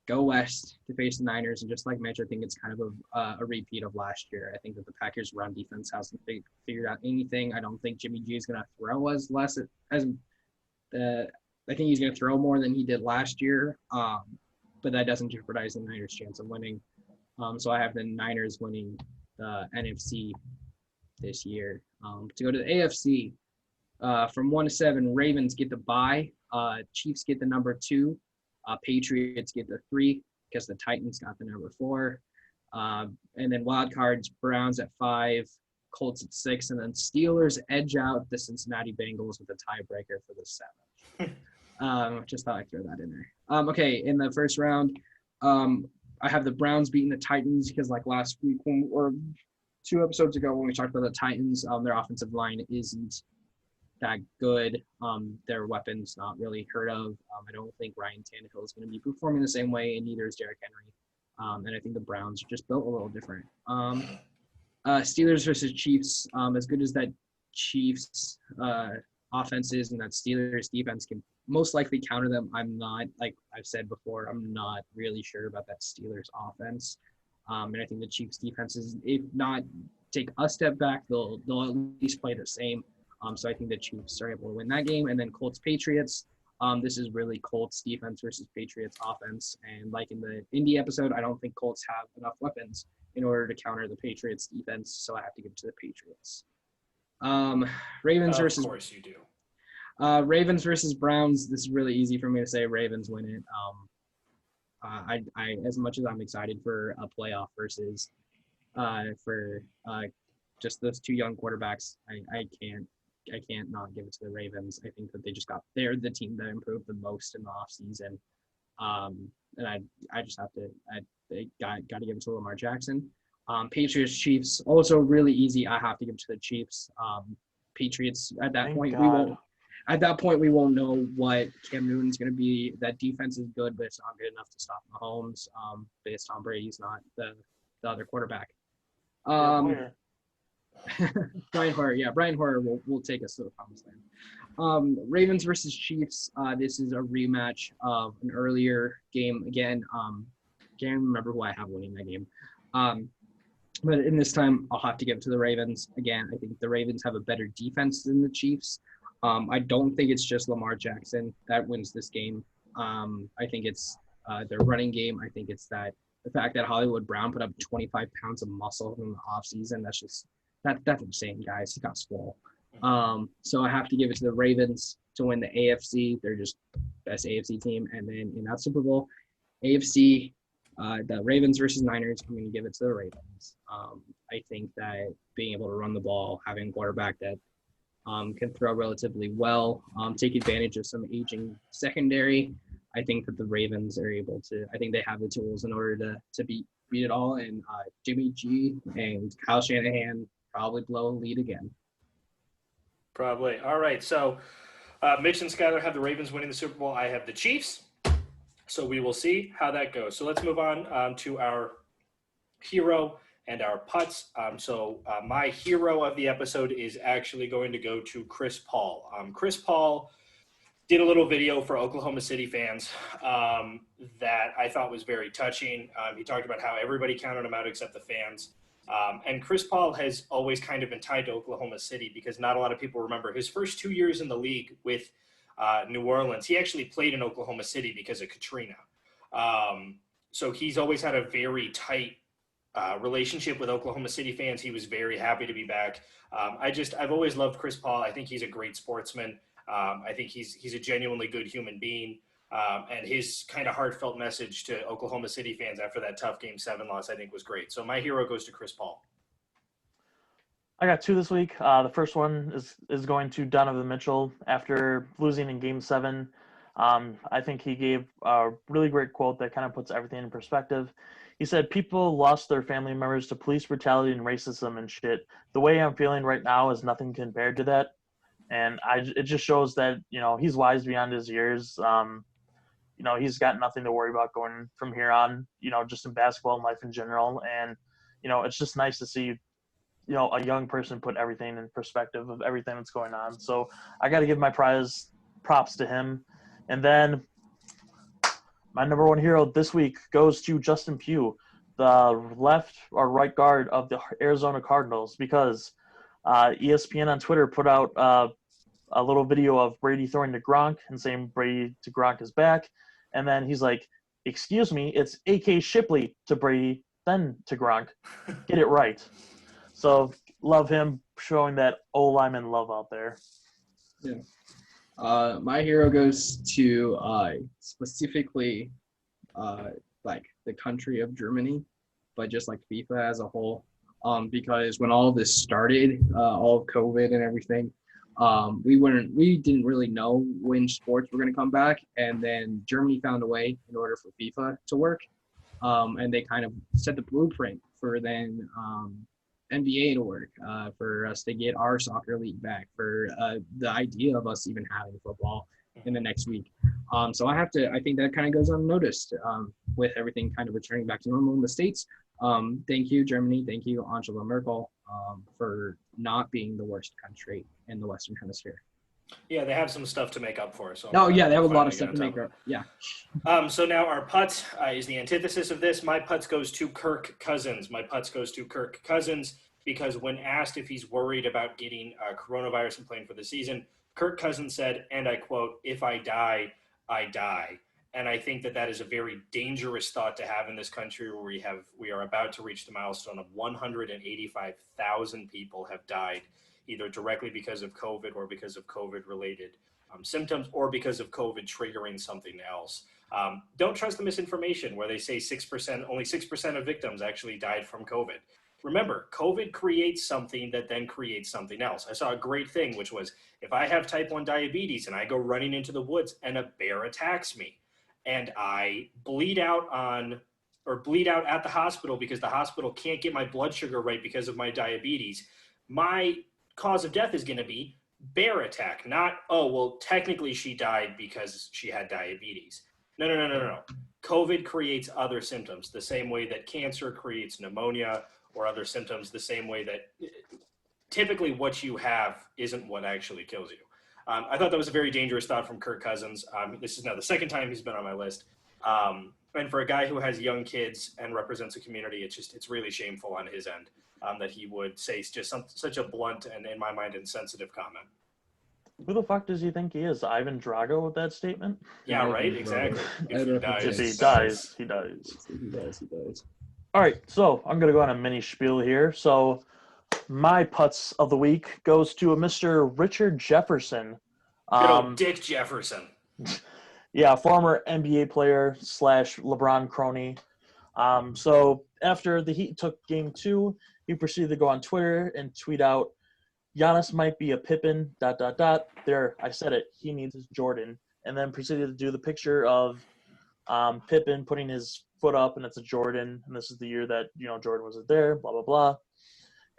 go west to face the Niners. And just like Mitch, I think it's kind of a repeat of last year. I think that the Packers' run defense hasn't figured out anything. I don't think Jimmy G is going to throw as I think he's going to throw more than he did last year, but that doesn't jeopardize the Niners' chance of winning. So I have the Niners winning the NFC this year. To go to the AFC, from 1 to 7, Ravens get the bye. Chiefs get the number 2. Patriots get the 3 because the Titans got the number 4. And then wild cards, Browns at 5, Colts at 6, and then Steelers edge out the Cincinnati Bengals with a tiebreaker for the 7th. Just thought I'd throw that in there. Okay, in the first round, I have the Browns beating the Titans because like last week or 2 episodes ago when we talked about the Titans, their offensive line isn't that good. Their weapons not really heard of. I don't think Ryan Tannehill is going to be performing the same way, and neither is Derrick Henry. And I think the Browns are just built a little different. Steelers versus Chiefs. As good as that Chiefs offense is and that Steelers defense can most likely counter them, I'm not, like I've said before, I'm not really sure about that Steelers offense. And I think the Chiefs defense is, if not take a step back, they'll at least play the same. So I think the Chiefs are able to win that game. And then Colts Patriots. This is really Colts defense versus Patriots offense. And like in the Indy episode, I don't think Colts have enough weapons in order to counter the Patriots defense. So I have to give it to the Patriots. Ravens versus. Of course you do. Ravens versus Browns. This is really easy for me to say. Ravens win it. I as much as I'm excited for a playoff versus for just those 2 young quarterbacks, I can't not give it to the Ravens. I think that they're the team that improved the most in the offseason. And I just have to got to give it to Lamar Jackson. Patriots Chiefs also really easy. I have to give it to the Chiefs. Patriots at that Thank point God. we won't know what Cam Newton's going to be. That defense is good, but it's not good enough to stop Mahomes. Based on Brady's not the other quarterback. Player. Brian Hoyer will take us to the promised land. Ravens versus Chiefs. This is a rematch of an earlier game. Again, can't remember who I have winning that game. But in this time, I'll have to give it to the Ravens. Again, I think the Ravens have a better defense than the Chiefs. I don't think it's just Lamar Jackson that wins this game. I think it's their running game. I think it's the fact that Hollywood Brown put up 25 pounds of muscle in the offseason. That's insane, guys. He got swole. So I have to give it to the Ravens to win the AFC. They're just best AFC team. And then in that Super Bowl, AFC, the Ravens versus Niners, I'm going to give it to the Ravens. I think that being able to run the ball, having a quarterback that can throw relatively well, take advantage of some aging secondary, I think that the Ravens are able to. I think they have the tools in order to beat it all. And Jimmy G and Kyle Shanahan probably blow a lead again. Probably. All right. So Mitch and Skylar have the Ravens winning the Super Bowl. I have the Chiefs. So we will see how that goes. So let's move on to our hero and our putts. My hero of the episode is actually going to go to Chris Paul. Chris Paul did a little video for Oklahoma City fans that I thought was very touching. He talked about how everybody counted him out except the fans. And Chris Paul has always kind of been tied to Oklahoma City because not a lot of people remember his first 2 years in the league with New Orleans. He actually played in Oklahoma City because of Katrina. So he's always had a very tight relationship with Oklahoma City fans. He was very happy to be back. I've always loved Chris Paul. I think he's a great sportsman. I think he's a genuinely good human being. And his kind of heartfelt message to Oklahoma City fans after that tough Game 7 loss, I think, was great. So my hero goes to Chris Paul. I got two this week. The first one is going to Donovan Mitchell after losing in Game 7. I think he gave a really great quote that kind of puts everything in perspective. He said, "People lost their family members to police brutality and racism and shit. The way I'm feeling right now is nothing compared to that." And it just shows that, he's wise beyond his years. He's got nothing to worry about going from here on, just in basketball and life in general. And, it's just nice to see, a young person put everything in perspective of everything that's going on. So I got to give my props to him. And then my number one hero this week goes to Justin Pugh, the left or right guard of the Arizona Cardinals, because ESPN on Twitter put out a little video of Brady throwing to Gronk and saying Brady to Gronk is back. And then he's like, "Excuse me, it's A.K. Shipley to Brady, then to Gronk. Get it right." So love him showing that O-lineman love out there. Yeah. My hero goes to specifically like the country of Germany, but just like FIFA as a whole. Because when all of this started, all of COVID and everything, we didn't really know when sports were going to come back, and then Germany found a way in order for FIFA to work, and they kind of set the blueprint for then NBA to work, for us to get our soccer league back, for the idea of us even having football in the next week. So I think that kind of goes unnoticed with everything kind of returning back to normal in the States. Thank you, Germany. Thank you, Angela Merkel, for not being the worst country in the Western Hemisphere. Yeah, they have some stuff to make up for. So they have a lot of stuff to make up. Yeah. So now our putt is the antithesis of this. My putts goes to Kirk Cousins. Because when asked if he's worried about getting coronavirus and playing for the season, Kirk Cousins said, and I quote, "If I die, I die." And I think that is a very dangerous thought to have in this country where we are about to reach the milestone of 185,000 people have died, either directly because of COVID or because of COVID-related symptoms or because of COVID triggering something else. Don't trust the misinformation where they say only 6% of victims actually died from COVID. Remember, COVID creates something that then creates something else. I saw a great thing, which was if I have type 1 diabetes and I go running into the woods and a bear attacks me, and I bleed out at the hospital because the hospital can't get my blood sugar right because of my diabetes, my cause of death is going to be bear attack, not, oh, well, technically she died because she had diabetes. No. COVID creates other symptoms the same way that cancer creates pneumonia or other symptoms, the same way that typically what you have isn't what actually kills you. I thought that was a very dangerous thought from Kirk Cousins. This is now the second time he's been on my list. And for a guy who has young kids and represents a community, it's really shameful on his end that he would say just such a blunt and, in my mind, insensitive comment. Who the fuck does he think he is? Ivan Drago with that statement? Yeah, right? Exactly. If he dies, he dies. He does. All right, so I'm going to go on a mini spiel here. So my putts of the week goes to a Mr. Richard Jefferson. Good old Dick Jefferson. Yeah, former NBA player / LeBron crony. So after the Heat took Game 2, he proceeded to go on Twitter and tweet out, "Giannis might be a Pippen, ... There, I said it. He needs his Jordan." And then proceeded to do the picture of Pippen putting his foot up, and it's a Jordan. And this is the year that, Jordan wasn't there, blah, blah, blah.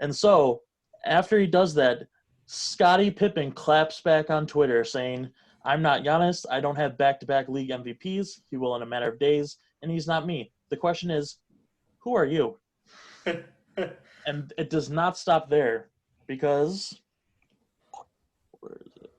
And so After he does that, Scottie Pippen claps back on Twitter saying, "I'm not Giannis. I don't have back-to-back league MVPs. He will in a matter of days, and he's not me." The question is, who are you? And it does not stop there because where is it?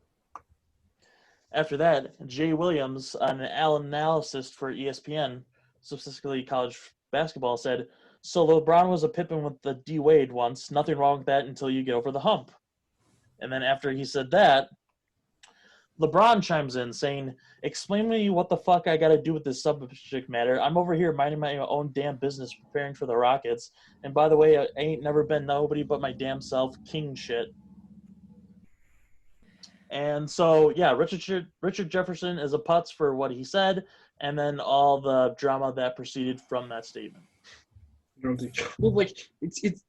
After that, Jay Williams, an analyst for ESPN, specifically college basketball, said, "So LeBron was a Pippen with the D Wade once. Nothing wrong with that until you get over the hump." And then after he said that, LeBron chimes in saying, "Explain to me what the fuck I got to do with this subject matter. I'm over here minding my own damn business preparing for the Rockets. And by the way, I ain't never been nobody but my damn self, king shit." And so, yeah, Richard Jefferson is a putz for what he said, and then all the drama that proceeded from that statement. Well, like it's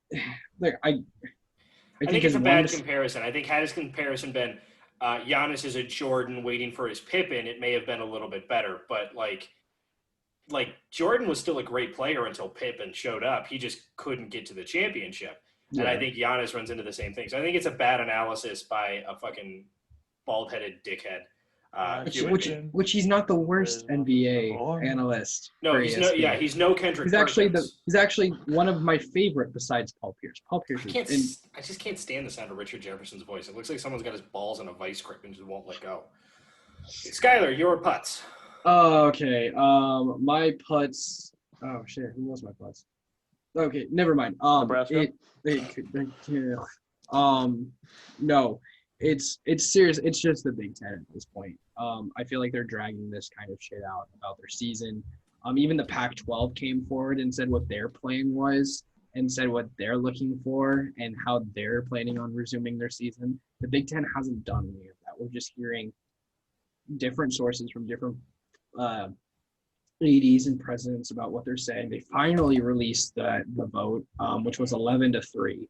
like I think it's a his bad one- comparison. I think had his comparison been Giannis is a Jordan waiting for his Pippen, it may have been a little bit better. But like Jordan was still a great player until Pippen showed up. He just couldn't get to the championship. And I think Giannis runs into the same thing. So I think it's a bad analysis by a fucking bald-headed dickhead. Which he's not the worst NBA analyst. No, for he's ESPN. he's no Kendrick He's Perkins. actually one of my favorite besides Paul Pierce. Paul Pierce I just can't stand the sound of Richard Jefferson's voice. It looks like someone's got his balls in a vice grip and just won't let go. Skylar, your putts. Oh, okay. My putts. Oh shit, who was my putts? Okay, never mind. Nebraska? No, it's serious. It's just the Big Ten at this point. I feel like they're dragging this kind of shit out about their season. Even the Pac-12 came forward and said what their plan was and said what they're looking for and how they're planning on resuming their season. The Big Ten hasn't done any of that. We're just hearing different sources from different ADs and presidents about what they're saying. They finally released the vote, which was 11-3.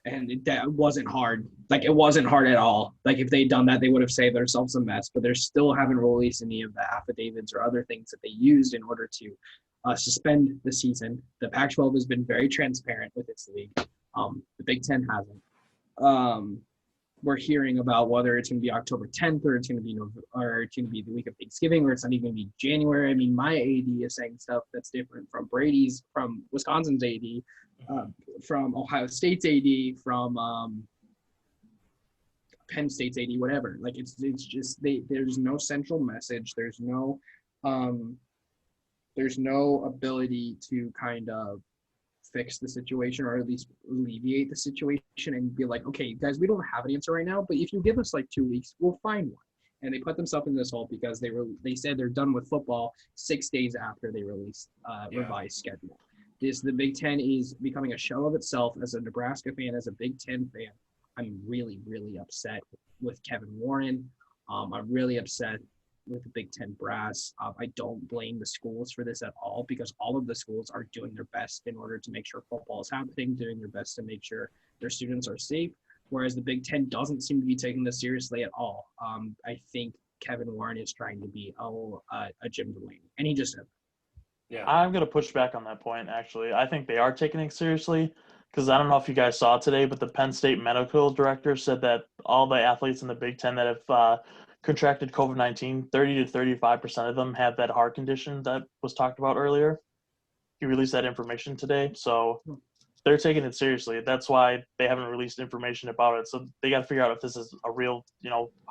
And that wasn't hard. Like, it wasn't hard at all. Like, if they'd done that, they would have saved themselves a mess. But they still haven't released any of the affidavits or other things that they used in order to suspend the season. The Pac-12 has been very transparent with its league. The Big Ten hasn't. We're hearing about whether it's going to be October 10th or it's going to be the week of Thanksgiving or it's not even going to be January. I mean, my AD is saying stuff that's different from Wisconsin's AD, from Ohio State's AD, from Penn State's AD, whatever. Like it's just there's no central message. There's no ability to kind of fix the situation or at least alleviate the situation and be like, okay, guys, we don't have an answer right now, but if you give us like 2 weeks, we'll find one. And they put themselves in this hole because they said they're done with football 6 days after they released revised schedule. The Big Ten is becoming a shell of itself. As a Nebraska fan, as a Big Ten fan, I'm really, really upset with Kevin Warren. I'm really upset with the Big Ten brass. I don't blame the schools for this at all because all of the schools are doing their best in order to make sure football is happening, doing their best to make sure their students are safe, whereas the Big Ten doesn't seem to be taking this seriously at all. I think Kevin Warren is trying to be a Jim Delaney, and he just said that. Yeah. I'm going to push back on that point, actually. I think they are taking it seriously because I don't know if you guys saw today, but the Penn State medical director said that all the athletes in the Big Ten that have contracted COVID-19, 30 to 35% of them have that heart condition that was talked about earlier. He released that information today, so they're taking it seriously. That's why they haven't released information about it. So they got to figure out if this is a real,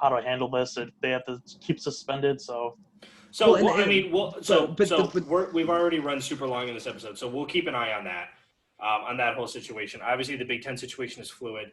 how to handle this. If they have to keep suspended, we've already run super long in this episode, so we'll keep an eye on that whole situation. Obviously, the Big Ten situation is fluid.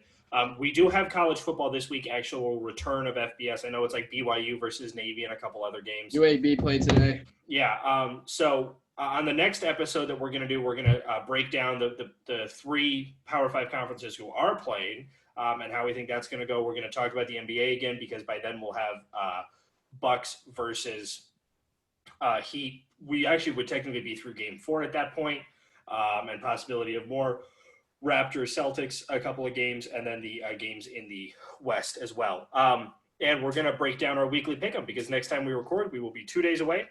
We do have college football this week, actual return of FBS. I know it's like BYU versus Navy and a couple other games. UAB played today. Yeah. So on the next episode that we're going to do, we're going to break down the 3 Power 5 conferences who are playing and how we think that's going to go. We're going to talk about the NBA again because by then we'll have Bucks versus Heat. We actually would technically be through Game 4 at that point, and possibility of more. Raptors, Celtics, a couple of games, and then the games in the West as well. And we're going to break down our weekly pick'em because next time we record, we will be 2 days away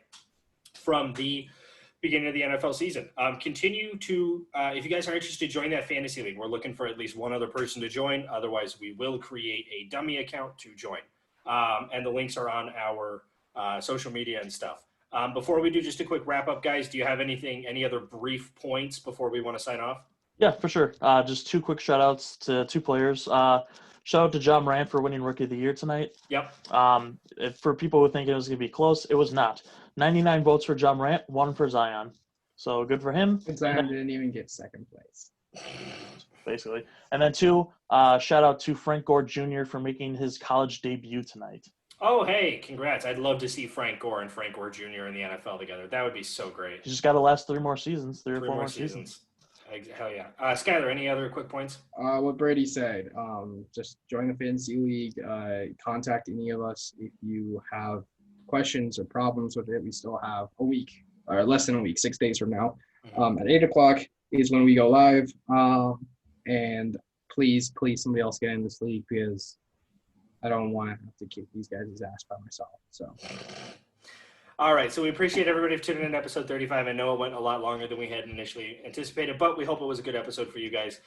from the beginning of the NFL season. Continue to, if you guys are interested, join that fantasy league. We're looking for at least one other person to join. Otherwise, we will create a dummy account to join. And the links are on our social media and stuff. Before we do just a quick wrap up, guys, do you have any other brief points before we want to sign off? Yeah, for sure. Just two quick shout outs to two players. Shout out to John Morant for winning Rookie of the Year tonight. Yep. For people who think it was going to be close, it was not. 99 votes for John Morant, 1 for Zion. So good for him. Zion didn't even get second place. Basically. And then 2, shout out to Frank Gore Jr. for making his college debut tonight. Oh, hey, congrats. I'd love to see Frank Gore and Frank Gore Jr. in the NFL together. That would be so great. He's just got to last 3 more seasons, 3 or 4 more more seasons. Hell yeah. Skyler, any other quick points? What Brady said, just join the fantasy league, contact any of us if you have questions or problems with it. We still have a week, or less than a week, 6 days from now. At 8 o'clock is when we go live. And please, somebody else get in this league because I don't want to have to kick these guys' ass by myself. So. All right, so we appreciate everybody for tuning in to episode 35. I know it went a lot longer than we had initially anticipated, but we hope it was a good episode for you guys.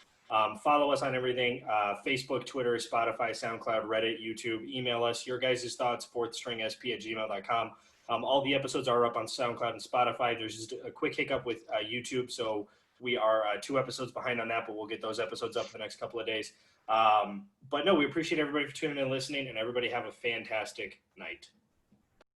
Follow us on everything, Facebook, Twitter, Spotify, SoundCloud, Reddit, YouTube. Email us your guys' thoughts, fourthstringsp@gmail.com. All the episodes are up on SoundCloud and Spotify. There's just a quick hiccup with YouTube, so we are 2 episodes behind on that, but we'll get those episodes up the next couple of days. But no, we appreciate everybody for tuning in and listening, and everybody have a fantastic night.